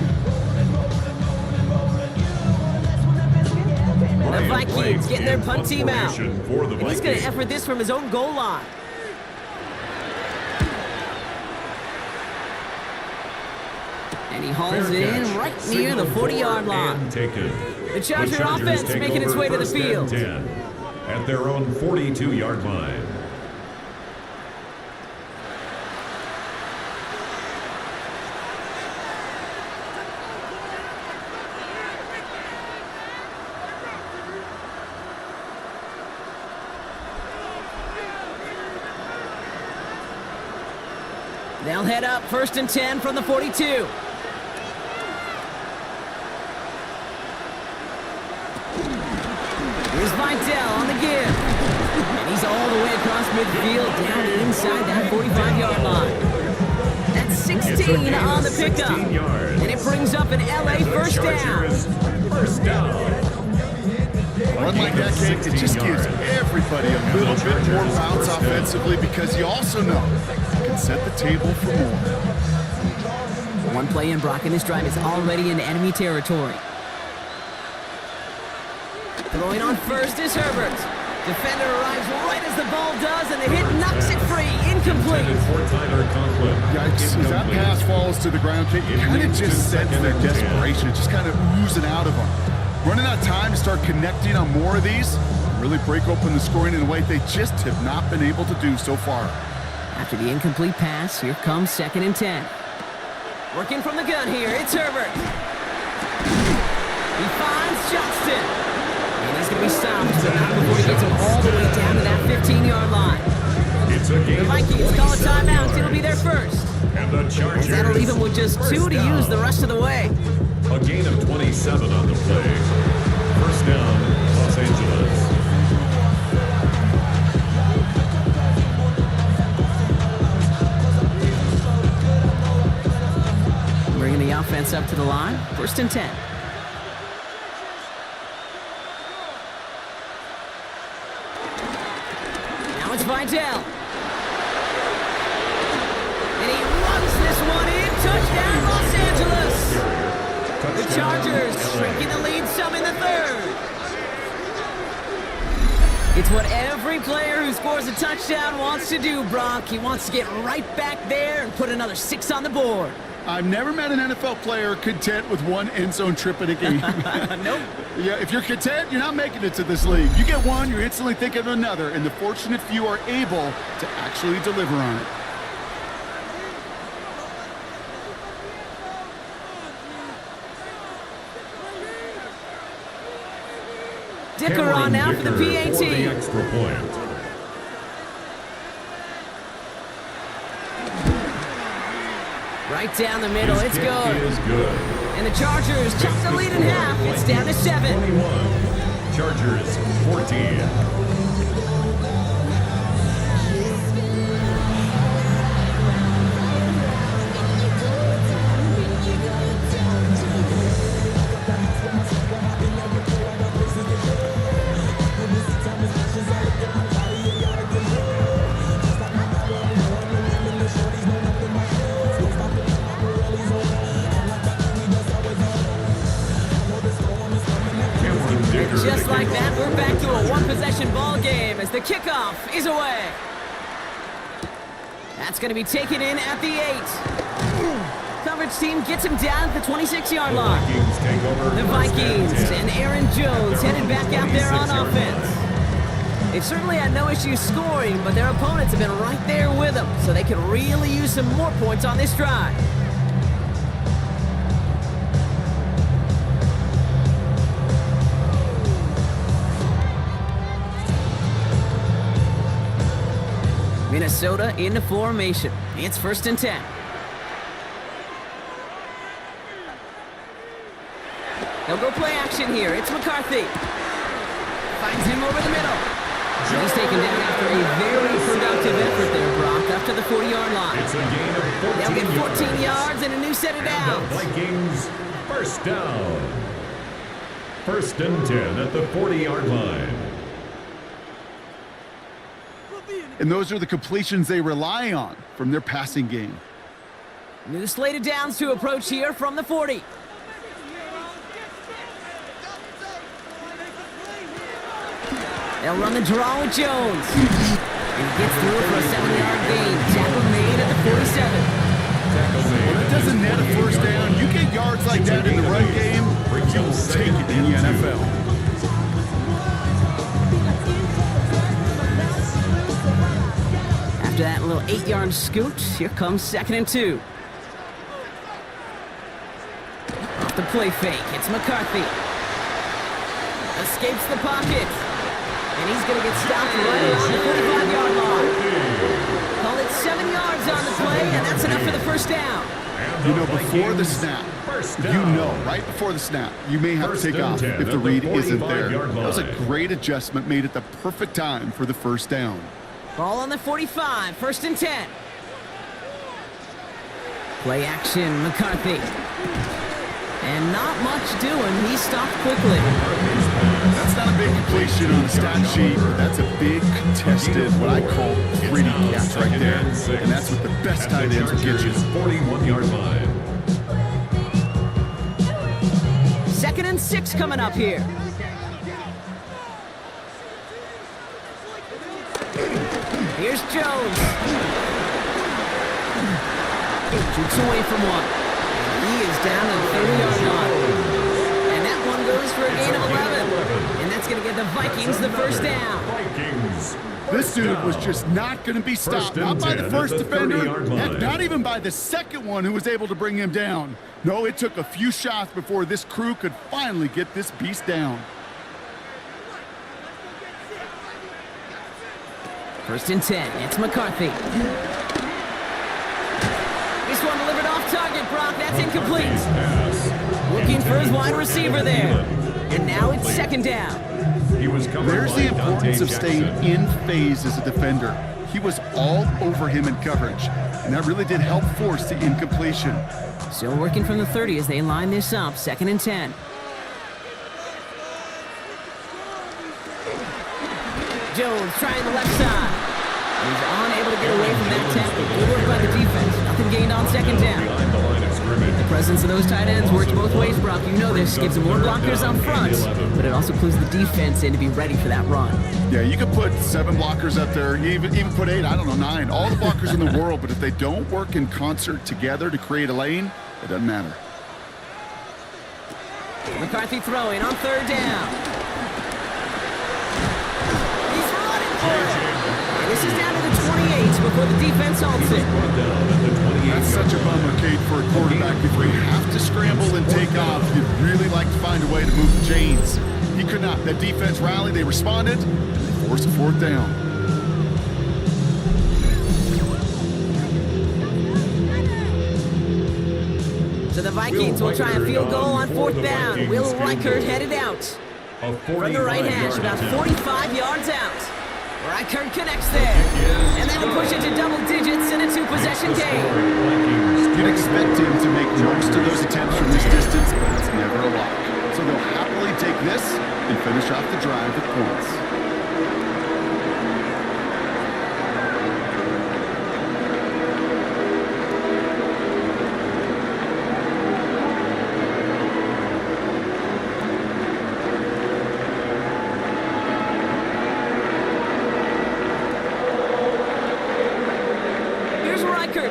The Vikings getting their punt team out. And he's going to effort this from his own goal line. And he hauls it in right near the 40-yard line. The Charger offense making its way to the field. 10 at their own 42-yard line. They'll head up 1st and 10 from the 42. Here's Vidal on the give. And he's all the way across midfield down inside that 45-yard line. That's 16 on the pickup. And it brings up an LA first down. First down. Run like that, Kate, it just gives everybody a little bit more bounce offensively because you also know you can set the table for more. One play in, Brock, and this drive is already in enemy territory. Throwing on first is Herbert. Defender arrives right as the ball does, and the hit knocks it free. Incomplete. Yikes, as that pass falls to the ground, Kate, you kind of just sense their desperation. It's just kind of oozing out of them. Running out of time to start connecting on more of these, really break open the scoring in a way they just have not been able to do so far. After the incomplete pass, here comes 2nd and 10. Working from the gun here, it's Herbert. He finds Johnston. And he's going to be stopped, but not before he gets him all the way down to that 15-yard line. The Vikings call a timeout. It'll be their first. And the Chargers. That'll leave him with just 2 to use the rest of the way. A gain of 27 on the play. First down, Los Angeles. Bringing the offense up to the line. 1st and 10. Now it's Vidal. And he runs this one in. Touchdown, Los Angeles. The Chargers shrinking the lead some in the 3rd. It's what every player who scores a touchdown wants to do, Brock. He wants to get right back there and put another 6 on the board. I've never met an NFL player content with one end zone trip in a game. Nope. Yeah, if you're content, you're not making it to this league. You get one, you're instantly thinking of another, and the fortunate few are able to actually deliver on it. Dicker on now for the PAT. For the extra point. Right down the middle, it's Kick good. is good. And the Chargers chop the lead in half. It's down to 7. 21. Chargers 14. Just like that, we're back to a one-possession ball game as the kickoff is away. That's going to be taken in at the 8. Coverage team gets him down at the 26-yard line. The Vikings and Aaron Jones headed back out there on offense. They've certainly had no issue scoring, but their opponents have been right there with them, so they could really use some more points on this drive. Minnesota into formation. It's 1st and 10. They'll go play action here. It's McCarthy. Finds him over the middle. He's taken down after a very productive effort there, Brock, up to the 40-yard line. It's a gain of 14 They'll get 14 yards and a new set of downs. The Vikings first down. 1st and 10 at the 40-yard line. And those are the completions they rely on from their passing game. New slate of downs to approach here from the 40. They'll run the draw with Jones. And he gets through for a 7-yard gain. Tackle made at the 47. Tackle made at doesn't net a first down, you get yards like that in the run game, you will take it in the NFL. After that little 8-yard scoot, here comes 2nd and 2. Off the play fake, it's McCarthy. Escapes the pocket. And he's going to get stopped right around the 45-yard line. Call it 7 yards on the play, and that's enough for the first down. You know, before the snap, right before the snap, you may have to take off if the read isn't there. That was a great adjustment made at the perfect time for the first down. Ball on the 45, 1st and 10. Play action, McCarthy. And not much doing. He stopped quickly. That's not a big completion on the stat sheet, but that's a big contested, what I call pretty catch right there. And that's what the best tight ends will get you. 41-yard line. 2nd and 6 coming up here. Here's Jones. Shoots away from one. He is down to the 30-yard line. And that one goes for a gain of 11. And that's going to get the Vikings the first down. Vikings. This dude was just not going to be stopped. Not by the first defender, heck, not even by the second one who was able to bring him down. No, it took a few shots before this crew could finally get this beast down. 1st and 10, it's McCarthy. This one delivered off target, Brock. That's incomplete. Looking for his wide receiver there. And now it's 2nd down. There's the importance of staying in phase as a defender. He was all over him in coverage, and that really did help force the incompletion. Still working from the 30 as they line this up, 2nd and 10. Jones trying the left side. He's unable to get away from that tackle. Good work by the defense. Nothing gained on 2nd down. The presence of those tight ends works both ways, Brock. You know this. Gives them more blockers up front, but it also clues the defense in to be ready for that run. Yeah, you could put 7 blockers up there, even put 8, I don't know, 9. All the blockers in the world, but if they don't work in concert together to create a lane, it doesn't matter. McCarthy throwing on 3rd down. He's running for it. And this is down to the 28 before the defense halts it. That's such a bummer, Kate, for a quarterback. If you have to scramble and take off, you'd really like to find a way to move the chains. He could not. That defense rallied, they responded, and they forced a 4th down. So the Vikings will try a field goal on 4th down. Will Reichert headed out from the right hash, about 45 yards out. Reichert connects there, and they will push it to double digits in a 2-possession game. You'd expect him to make most of those attempts from this distance, but it's never a lock. So they'll happily take this and finish off the drive with points.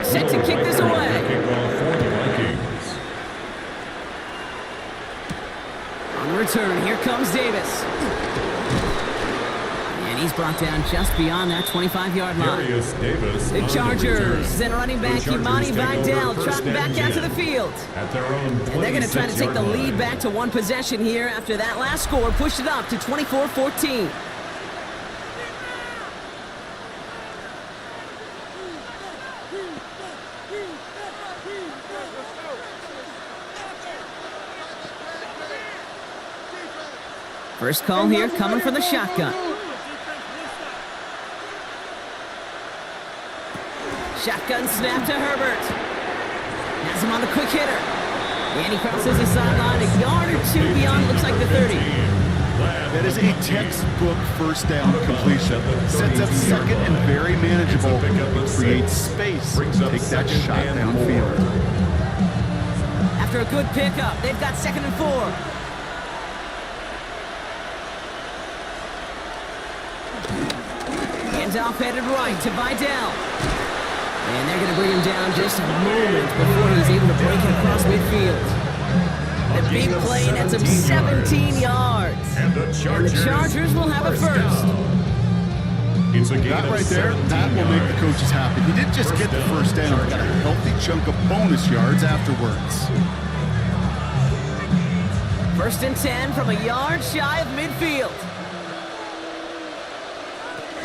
Set to kick this away. On the return, here comes Davis. And he's brought down just beyond that 25-yard line. The Chargers and running back Imani Vidal trotting back out to the field. And they're going to try to take the lead back to 1 possession here after that last score pushed it up to 24-14. First call here coming from the shotgun. Shotgun snap to Herbert. Has him on the quick hitter. And he crosses the sideline a yard or 2 beyond, looks like the 30. That is a textbook first down completion. Sets up 2nd and very manageable. Creates space. Take that shot downfield. After a good pickup, they've got 2nd and 4. Hands off headed right to Vidal. And they're going to bring him down just a moment before he's able to break it across midfield. The big play nets him 17 yards. And the Chargers will have a first. It's a gain That of right there, that will make the coaches happy. He didn't just get the first down, he got a healthy chunk of bonus yards afterwards. First and 10 from a yard shy of midfield.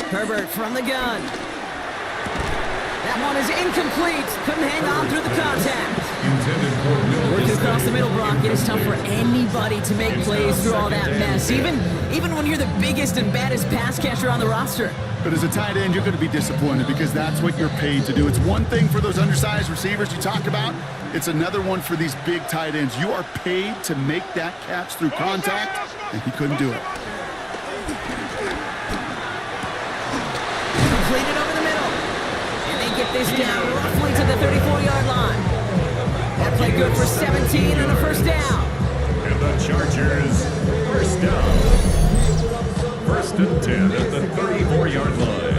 Herbert from the gun. That one is incomplete. Couldn't hang on through the contact. Working across the middle, Brock, it is tough for anybody to make plays through all that mess, even when you're the biggest and baddest pass catcher on the roster. But as a tight end, you're going to be disappointed because that's what you're paid to do. It's one thing for those undersized receivers you talk about. It's another one for these big tight ends. You are paid to make that catch through contact, and he couldn't do it. Completed over the middle. And they get this down roughly to the 34-yard line. That play good for 17 and a first down. And the Chargers, first down. First and 10 at the 34-yard line.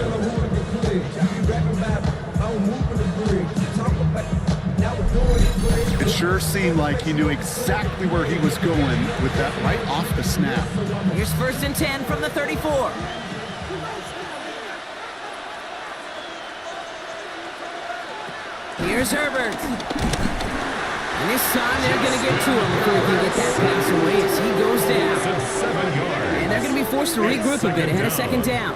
It sure seemed like he knew exactly where he was going with that right off the snap. Here's first and 10 from the 34. Here's Herbert. And this time they're going to get to him before he can get that pass away as he goes down. And they're going to be forced to regroup a bit ahead of second down.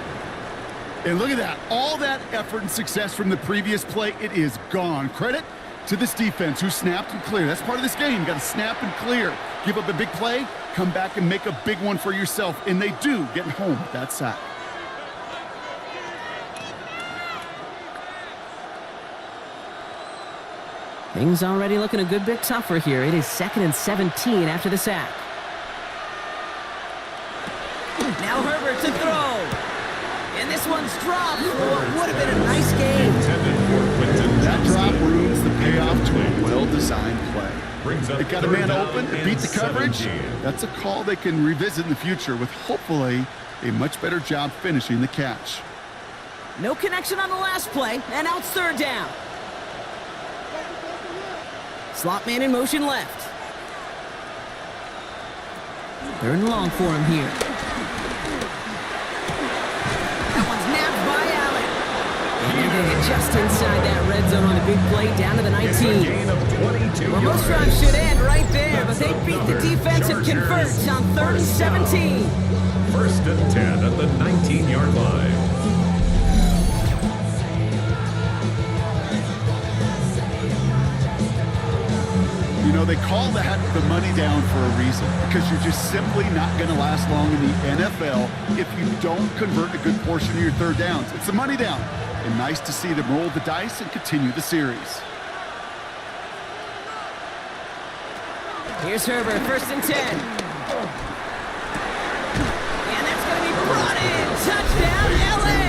And look at that. All that effort and success from the previous play, it is gone. Credit to this defense who snapped and cleared. That's part of this game. You got to snap and clear. Give up a big play, come back and make a big one for yourself. And they do, getting home with that sack. Things already looking a good bit tougher here. It is 2nd and 17 after the sack. Now Herbert to throw. And this one's dropped for what would have been a nice game. That drop ruins the payoff to a well-designed play. It got a man open, it beat the coverage. That's a call they can revisit in the future with hopefully a much better job finishing the catch. No connection on the last play, and now it's third down. Slot man in motion left. Third and long for him here. That one's napped by Allen. And they're going to get just inside that red zone on a big play down to the 19. Well, most drives should end right there, but they beat the defense and convert on 3rd and 17. First and 10 at the 19-yard line. You know, they call that the money down for a reason because you're just simply not going to last long in the NFL if you don't convert a good portion of your third downs. It's the money down. And nice to see them roll the dice and continue the series. Here's Herbert, 1st and 10. And that's going to be brought in. Touchdown, L.A.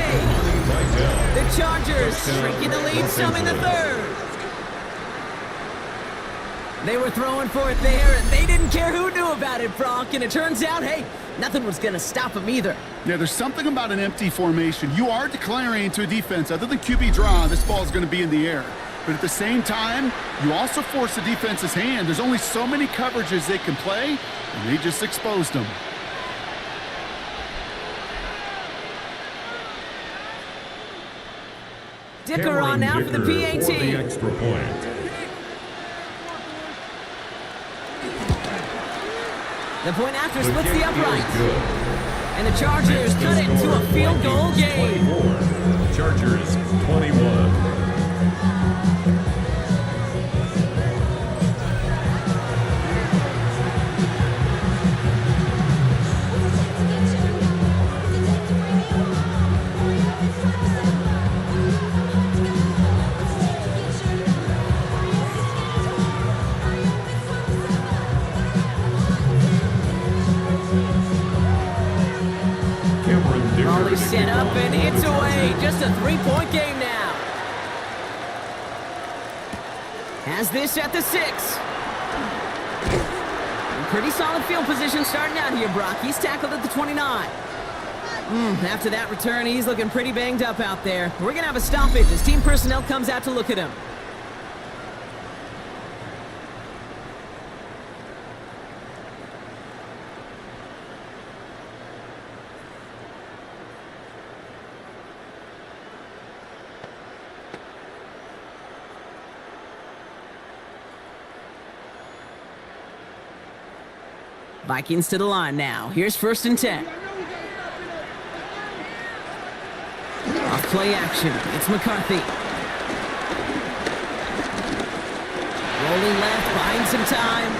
The Chargers shrinking the lead some in the third. They were throwing for it there, and they didn't care who knew about it, Brock. And it turns out, hey, nothing was going to stop them either. Yeah, there's something about an empty formation. You are declaring to a defense, other than QB draw, this ball is going to be in the air. But at the same time, you also force the defense's hand. There's only so many coverages they can play, and they just exposed them. Dicker on now for the PAT. For the extra point. The point after splits the upright. And the Chargers cut it to a field goal game. Chargers 21. Raleigh set up and hits away. Just a 3-point game now. Has this at the 6. Pretty solid field position starting out here, Brock. He's tackled at the 29. After that return, he's looking pretty banged up out there. We're going to have a stoppage as team personnel comes out to look at him. Vikings to the line now. Here's 1st and 10. Off play action. It's McCarthy. Rolling left, buying some time.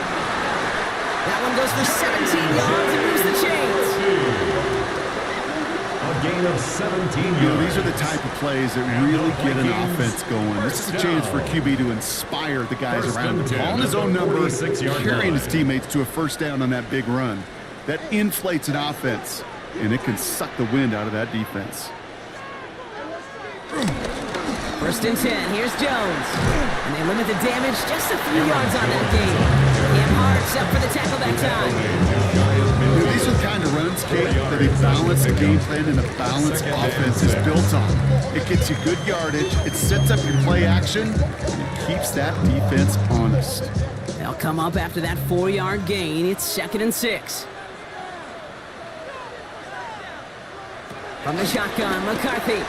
That one goes for 17 yards and moves the chains. A gain of 17 yards. You know, these are the type of plays that really get an offense going. This is a chance for QB to inspire the guys around him. Calling his own number, carrying his teammates to a 1st down on that big run. That inflates an offense, and it can suck the wind out of that defense. 1st and 10. Here's Jones. And they limit the damage just a few yards on that gain. Cam Hart's up for the tackle that time. These are the kind of runs, Kate, that a balanced game plan and a balanced offense is built on. It gets you good yardage, it sets up your play action, and it keeps that defense honest. They'll come up after that 4-yard gain. It's 2nd and 6. From the shotgun, McCarthy.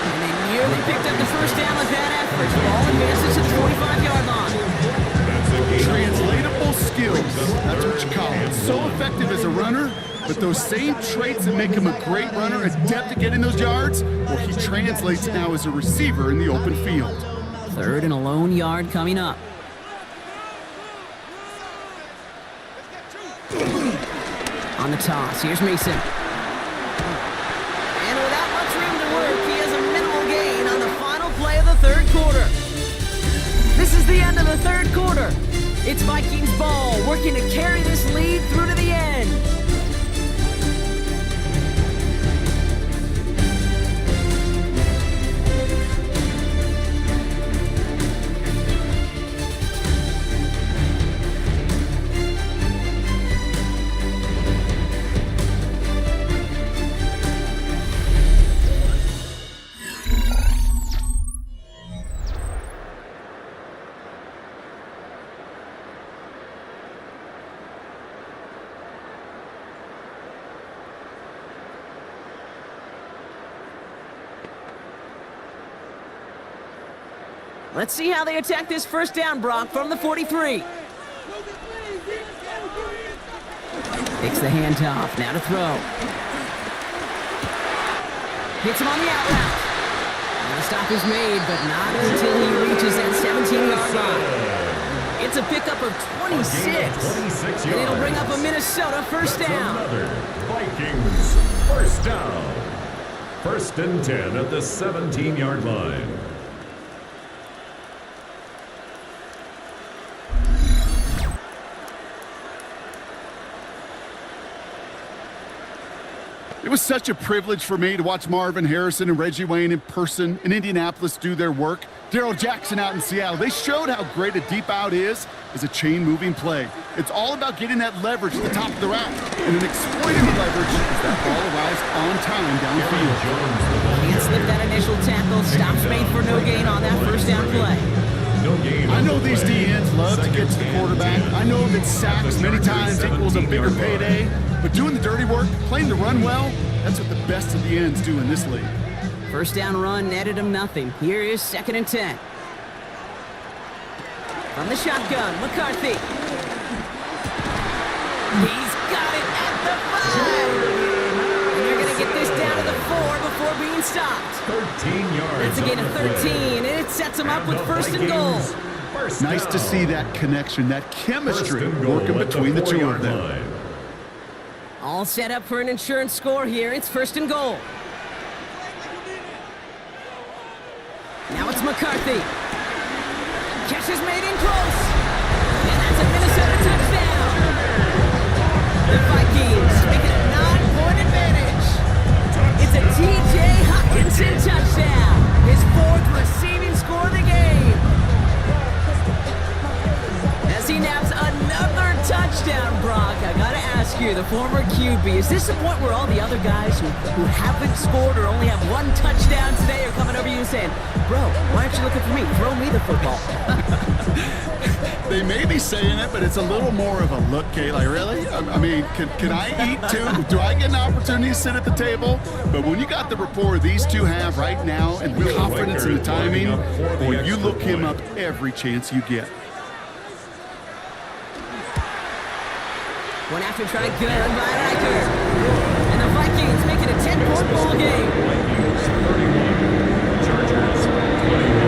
And they nearly picked up the 1st down with that effort. Ball advances to the 45-yard line. Translatable skills, that's what you call it. So effective as a runner, but those same traits that make him a great runner, adept at getting those yards, well, he translates now as a receiver in the open field. 3rd and a lone yard coming up. On the toss, here's Mason. And without much room to work, he has a minimal gain on the final play of the 3rd quarter. This is the end of the 3rd quarter. It's Vikings ball, working to carry this lead through to the end. Let's see how they attack this 1st down, Brock, from the 43. Takes the handoff, now to throw. Hits him on the out route. And the stop is made, but not until he reaches that 17-yard line. It's a pickup of 26. And it'll bring up a Minnesota 1st down. Vikings 1st down. 1st and 10 at the 17-yard line. It was such a privilege for me to watch Marvin Harrison and Reggie Wayne in person in Indianapolis do their work. Darrell Jackson out in Seattle. They showed how great a deep out is as a chain-moving play. It's all about getting that leverage at the top of the route. And an exploiting the leverage as that ball arrives on time downfield. Can't slip that initial tackle. Stops made for no gain on that 1st down play. I know these DNs love to get to the quarterback. I know that sacks many times equals a bigger payday. But doing the dirty work, playing the run well, that's what the best of the ends do in this league. 1st down run netted him nothing. Here is 2nd and 10. From the shotgun, McCarthy. He's got it at the 5. And they're going to get this down to the 4 before being stopped. 13 yards. That's a gain of 13, and it sets him up with 1st and goal. Nice to see that connection, that chemistry working between the two of them. All set up for an insurance score here. It's 1st and goal. Now it's McCarthy. Catch is made in close. And that's a Minnesota touchdown. The Vikings make it a 9-point advantage. It's a T.J. Hockenson touchdown. His 4th receiving score of the game. As he naps another touchdown. Herbie, is this the point where all the other guys who haven't scored or only have one touchdown today are coming over you and saying, bro, why aren't you looking for me? Throw me the football. They may be saying it, but it's a little more of a look, Kate. Like, really? I mean, can I eat too? Do I get an opportunity to sit at the table? But when you got the rapport these two have right now and the confidence in the timing, boy, you look him up every chance you get. One after try good by Riker. And the Vikings make it a 10-point ball game. Vikings 31, Chargers 21.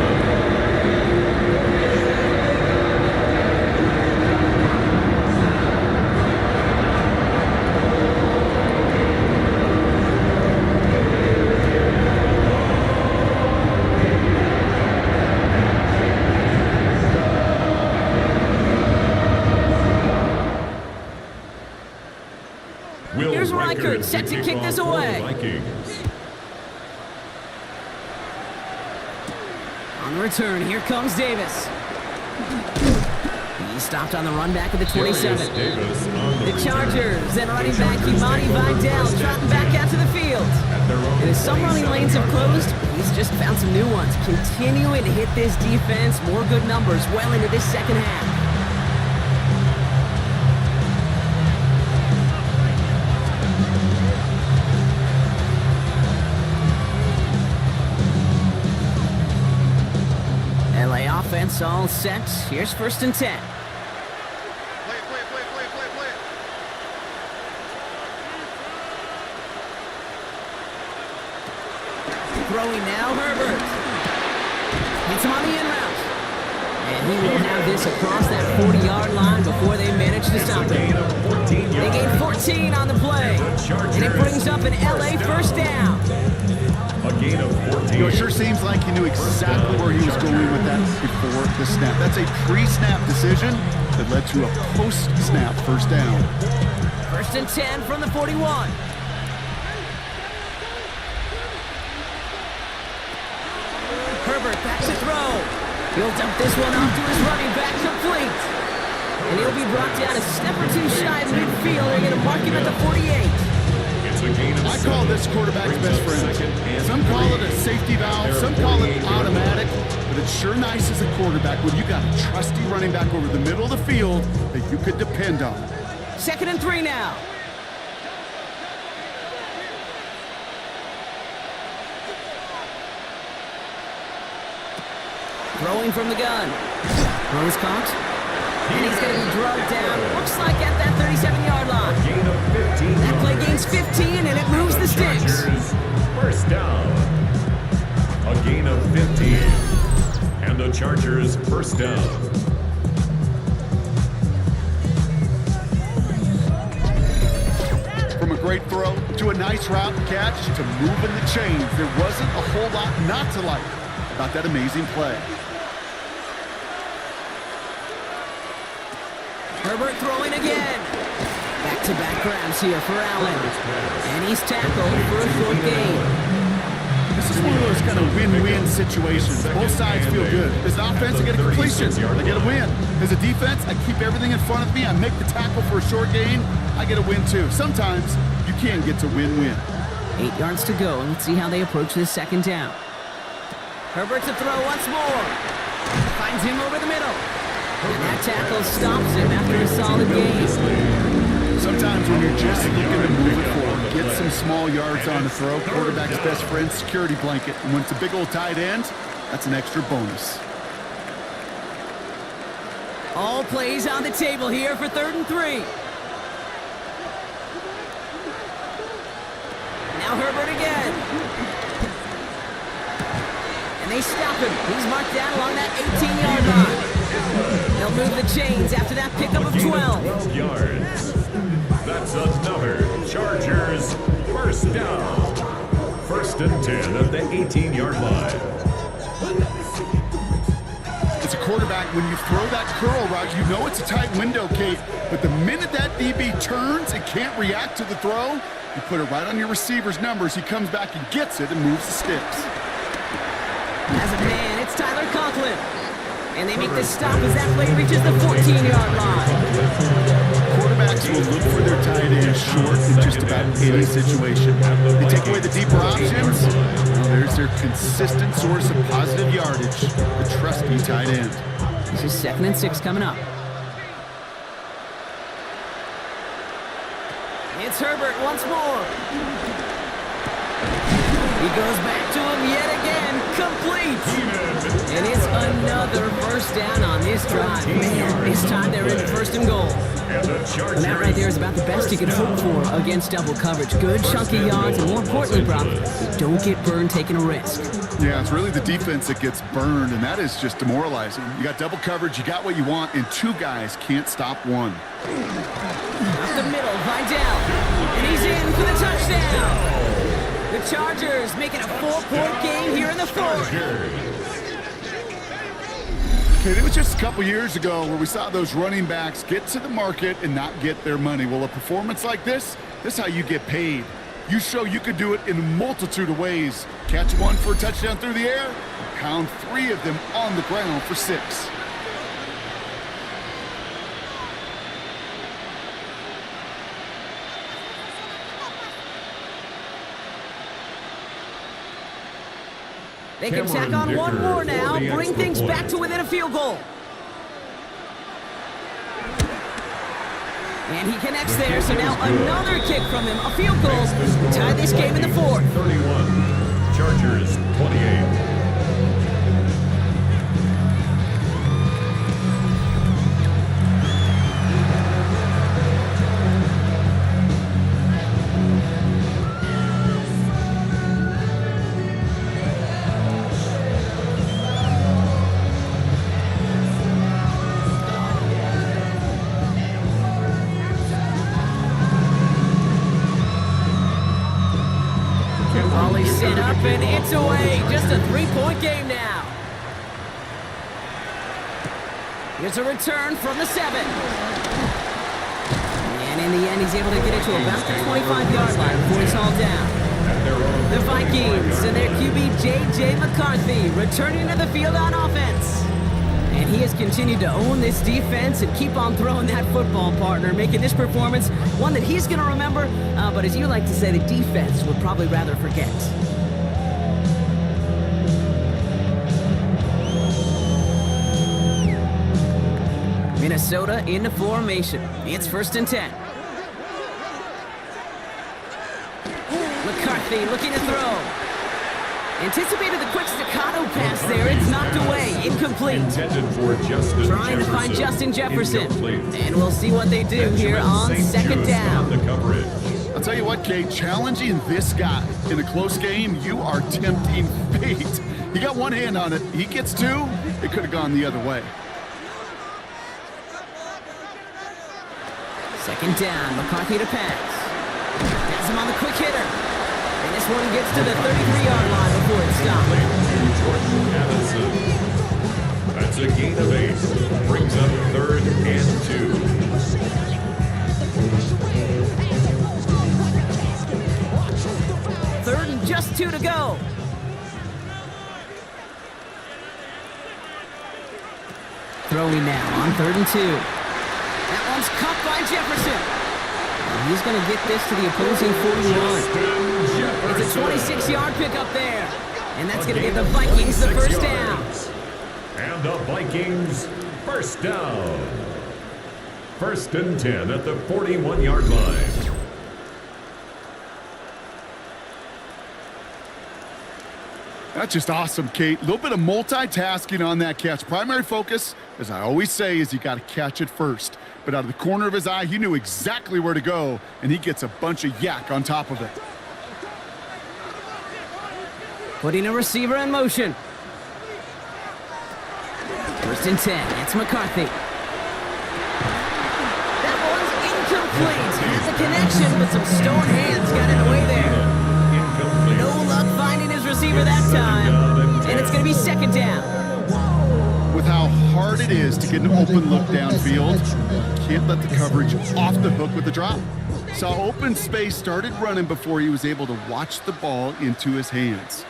Here's Riker, set to kick this away. Vikings. On the return, here comes Davis. He stopped on the run back at the 27. The Chargers and running back Imani Vidal trotting back out to the field. And as some running lanes have closed, he's just found some new ones. Continuing to hit this defense, more good numbers well into this second half. Offense all set. Here's 1st and 10. Throwing now, Herbert. Hits him on the in route. And he will have this across that 40-yard line before they manage to stop him. They gain 14 on the play. And it brings up an LA first down. A gain of 14. You know, it sure seems like he knew exactly where he was going with that before the snap. That's a pre-snap decision that led to a post-snap first down. 1st and 10 from the 41. Herbert back to throw. He'll dump this one off to his running back, complete. And he'll be brought down a step or two shy of midfield. They're going to mark him at the 48. I call this quarterback's best friend. Some call it a safety valve, some call it automatic, but it's sure nice as a quarterback when you got a trusty running back over the middle of the field that you could depend on. 2nd and 3 now. Throwing from the gun. Throws caught. And he's going to be drugged down. Looks like at that 37-yard line. Gain of 15. That play gains 15, and it moves the sticks. First down. A gain of 15. And the Chargers first down. From a great throw to a nice route catch to moving the chains, there wasn't a whole lot not to like about that amazing play. Herbert throwing again. Back-to-back grabs here for Allen. And he's tackled for a short gain. This is one of those kind of win-win situations. Both sides feel good. As an offense, I get a completion. I get a win. As a defense, I keep everything in front of me. I make the tackle for a short gain. I get a win, too. Sometimes you can get to win-win. 8 yards to go, and let's see how they approach this 2nd down. Herbert to throw once more. Finds him over the middle. And that tackle stops him after a solid gain. Sometimes when you're just looking to move it forward, get some small yards on the throw, quarterback's best friend, security blanket. And when it's a big old tight end, that's an extra bonus. All plays on the table here for 3rd and 3. Now Herbert again. And they stop him. He's marked down along that 18-yard line. They'll move the chains after that pickup of 12. 12 yards. That's another Chargers first down. 1st and 10 at the 18-yard line. As a quarterback, when you throw that curl route, you know it's a tight window, Kate. But the minute that DB turns and can't react to the throw, you put it right on your receiver's numbers. He comes back and gets it and moves the sticks. As a man, it's Tyler Conklin. And they make the stop as that play reaches the 14-yard line. Quarterbacks will look for their tight end short in just about any situation. They take away the deeper options. Well, there's their consistent source of positive yardage, the trusty tight end. This is 2nd and 6 coming up. It's Herbert once more. He goes back to him yet again. Complete. And it's another first down on this drive. Man, this time they're in 1st and goal. And that right there is about the best you can hope for against double coverage. Good chunky yards, and more importantly, Brock, you don't get burned taking a risk. Yeah, it's really the defense that gets burned, and that is just demoralizing. You got double coverage, you got what you want, and 2 guys can't stop one. Up the middle, Vidal. And he's in for the touchdown. The Chargers making a 4-point game here in the 4th. Okay, it was just a couple years ago where we saw those running backs get to the market and not get their money. Well, a performance like this is how you get paid. You show you could do it in a multitude of ways. Catch one for a touchdown through the air, pound 3 of them on the ground for 6. They can tack on one more now, bring things back to within a field goal. And he connects there, so now another kick from him, a field goal, tie this game in the 4th. 31, Chargers 28. Set up and it's away. Just a 3-point game now. Here's a return from the 7. And in the end, he's able to get it to about the 25-yard line before he's hauled down. The Vikings and their QB J.J. McCarthy returning to the field on offense. And he has continued to own this defense and keep on throwing that football, partner, making this performance one that he's going to remember, but as you like to say, the defense would probably rather forget. Minnesota into formation. It's 1st and 10. McCarthy looking to throw. Anticipated the quick staccato pass there. It's knocked away. Incomplete. Intended for Justin Trying to find Justin Jefferson. And we'll see what they do here on 2nd down. The coverage. I'll tell you what, Kate, challenging this guy in a close game, you are tempting fate. He got one hand on it. He gets 2. It could have gone the other way. 2nd down. McCarthy to pass. Has him on the quick hitter. And this one gets to the 33-yard line before it's stopped. That's a gain of 8. Brings up 3rd and 2. Third and just 2 to go. Throwing now on 3rd and 2. That one's caught by Jefferson. And he's going to get this to the opposing 41. It's a 26-yard pickup there. And that's going to give the Vikings the first down. And the Vikings first down. 1st and 10 at the 41-yard line. That's just awesome, Kate. A little bit of multitasking on that catch. Primary focus, as I always say, is you got to catch it first. But out of the corner of his eye, he knew exactly where to go, and he gets a bunch of yak on top of it. Putting a receiver in motion. 1st and 10. It's McCarthy. That one's incomplete. Has a connection, but some stone hands got in the way there. No luck finding his receiver that time. And it's going to be 2nd down. With how hard it is to get an open look downfield, can't let the coverage off the hook with the drop. Saw open space, started running before he was able to watch the ball into his hands.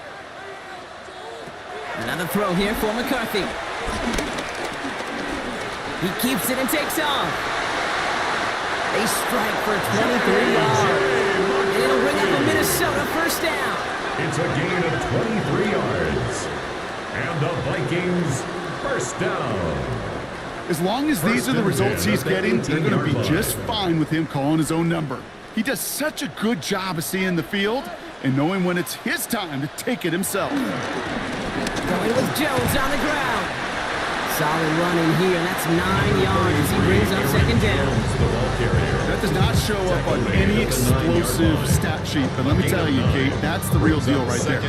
Another throw here for McCarthy. He keeps it and takes off. They strike for 23 yards. And it'll bring up a Minnesota first down. It's a gain of 23 yards. And the Vikings first down. As long as these are the results he's getting, they're going to be just fine with him calling his own number. He does such a good job of seeing the field and knowing when it's his time to take it himself. Going with Jones on the ground. Solid running here, and that's 9 yards as he brings up second down. That does not show up on any explosive stat sheet, but let me tell you, Kate, that's the real deal right there.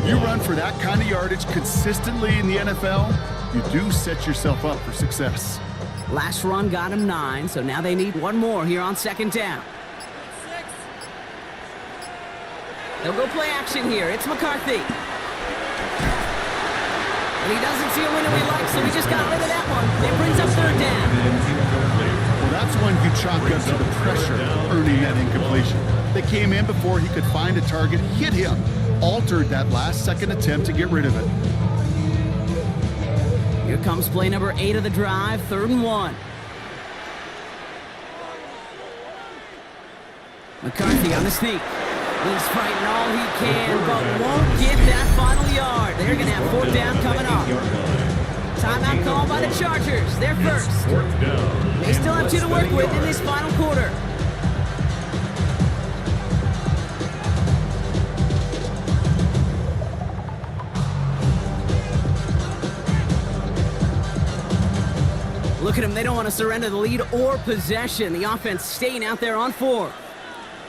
You run for that kind of yardage consistently in the NFL, you do set yourself up for success. Last run got him 9, so now they need one more here on second down. They'll go play action here. It's McCarthy. And he doesn't see a window he likes, so he just got rid of that one. It brings up third down. Well, that's when you chalk up to the pressure of earning that incompletion. They came in before he could find a target, hit him, altered that last-second attempt to get rid of it. Here comes play number 8 of the drive, 3rd and 1. McCarthy on the sneak. He's fighting all he can, but won't get that final yard. They're going to have 4th down coming up. Timeout called by the Chargers. They're first. They still have 2 to work with in this final quarter. Look at them. They don't want to surrender the lead or possession. The offense staying out there on 4.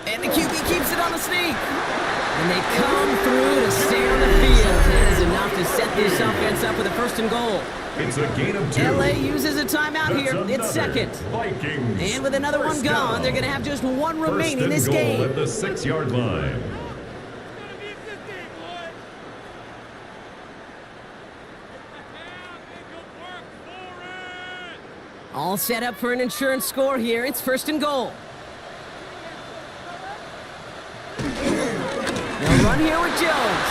And the QB keeps it on the sneak. And they come through to stay on the field. That is enough to set this offense up with a 1st and goal. It's a gain of 2. LA uses a timeout here. It's second. Vikings. And with another one gone, they're going to have just one remaining in this game. At the 6-yard line. All set up for an insurance score here. It's 1st and goal. They'll run here with Jones.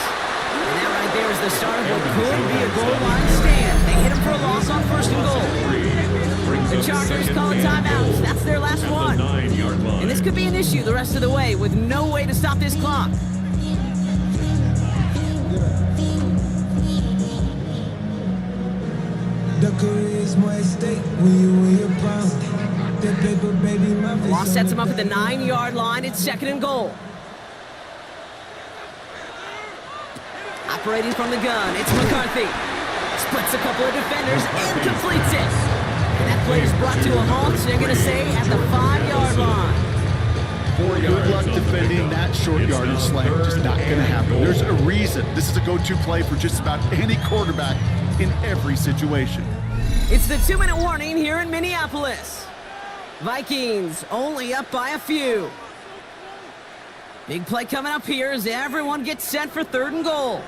And that right there is the start of what could be a goal line stand. They hit him for a loss on 1st and goal. The Chargers call timeouts. That's their last one. And this could be an issue the rest of the way with no way to stop this clock. Law sets him up at the 9-yard line. It's 2nd and goal. Operating from the gun, it's McCarthy. Splits a couple of defenders and completes it. And that play is brought to a halt, so they're going to say at the 5-yard line. Good luck defending that short yardage slant. Just not going to happen. There's a reason this is a go-to play for just about any quarterback in every situation. It's the 2-minute warning here in Minneapolis. Vikings only up by a few. Big play coming up here as everyone gets set for 3rd and goal.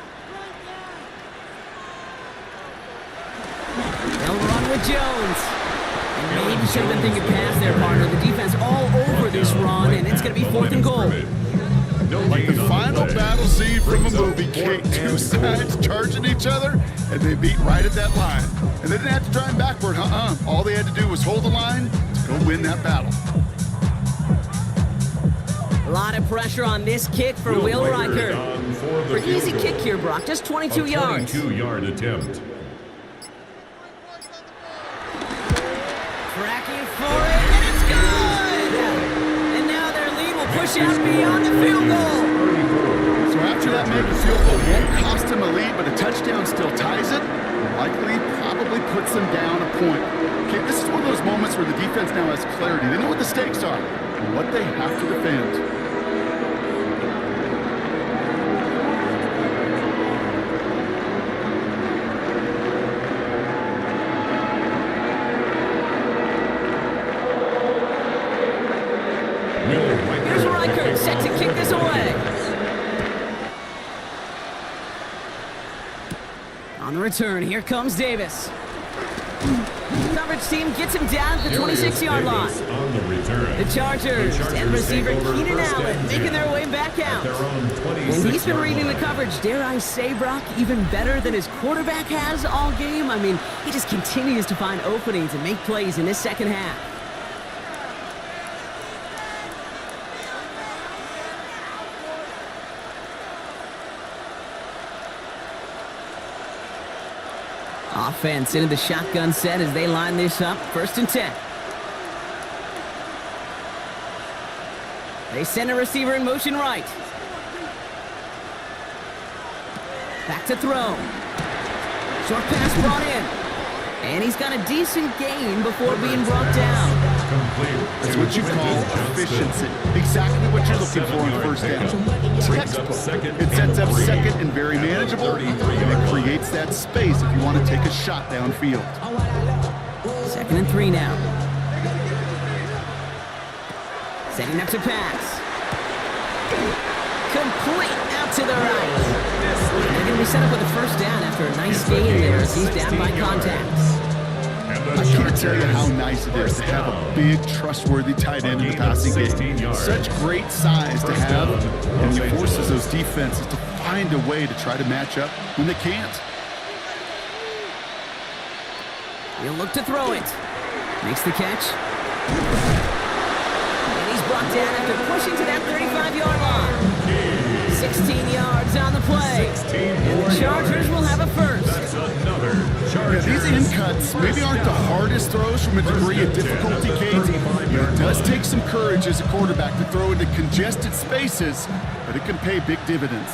They'll run with Jones. And maybe should have been thinking past their partner. The defense all over this run, and it's going to be 4th and goal. Like the final battle scene from a movie, Kate. 2 sides charging each other, and they beat right at that line. And they didn't have to drive backward, All they had to do was hold the line to go win that battle. A lot of pressure on this kick for Will Reichert. Pretty easy kick here, Brock. Just 22 yards. 22-yard attempt. Tracking for it, and it's good! And now their lead will push out beyond the field goal. So after that mega field goal won't cost him a lead, but a touchdown still ties it, likely probably puts them down a point. Okay, this is one of those moments where the defense now has clarity. They know what the stakes are and what they have to defend. Here's Reichert set to kick this away. On the return, here comes Davis. Coverage team gets him down at the 26-yard line. The Chargers and receiver Keenan Allen making their way back out. And he's been reading the coverage, dare I say, Brock, even better than his quarterback has all game. I mean, he just continues to find openings and make plays in this second half. Offense into the shotgun set as they line this up. 1st and 10. They send a receiver in motion right. Back to throw. Short pass brought in. And he's got a decent gain before being brought down. That's what you call efficiency. Exactly what you're looking for in first down. Textbook. It sets up second and very manageable, and it creates that space if you want to take a shot downfield. 2nd and 3 now. Setting up to pass. Complete out to the right. They're going to be set up with a 1st down after a nice gain there as he's down by contact. I can't tell you how nice it is to have a big, trustworthy tight end in the passing game. Such great size to have, and it forces those defenses to find a way to try to match up when they can't. He'll look to throw it. Makes the catch. And he's brought down after pushing to that 35-yard line. 16 yards on the play. And the Chargers will have a 1st. Yeah, these in cuts maybe aren't the hardest throws from a degree of difficulty, Kate. It does take some courage as a quarterback to throw into congested spaces, but it can pay big dividends.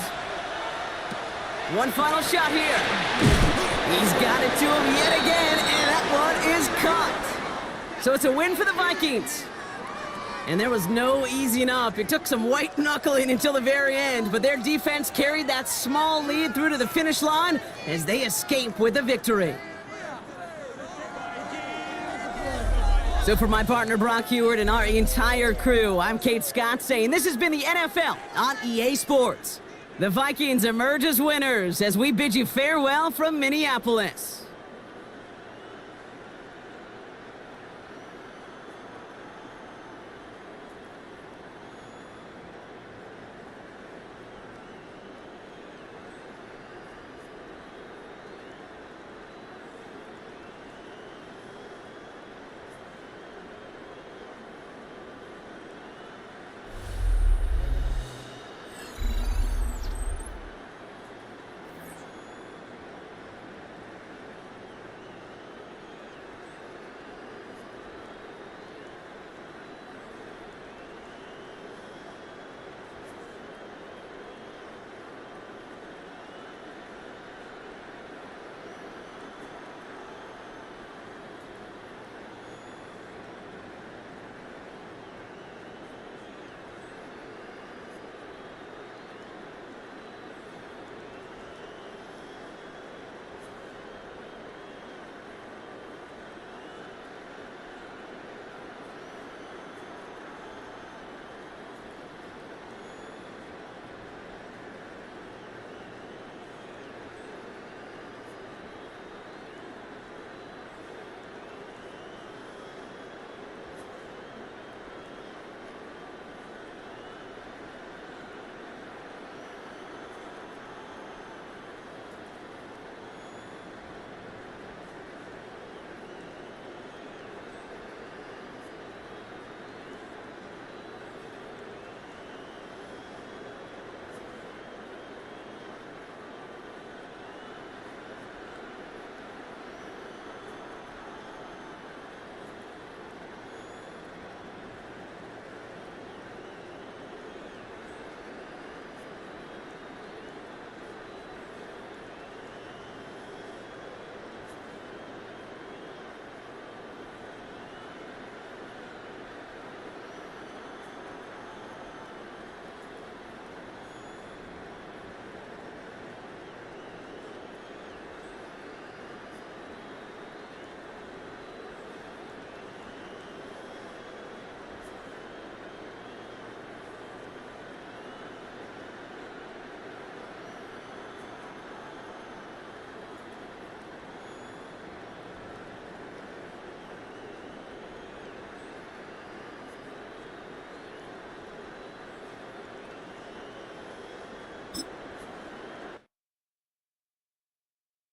One final shot here. He's got it to him yet again, and that one is caught. So it's a win for the Vikings. And there was no easing up. It took some white knuckling until the very end, but their defense carried that small lead through to the finish line as they escape with a victory. So for my partner Brock Heward and our entire crew, I'm Kate Scott saying this has been the NFL on EA Sports. The Vikings emerge as winners as we bid you farewell from Minneapolis.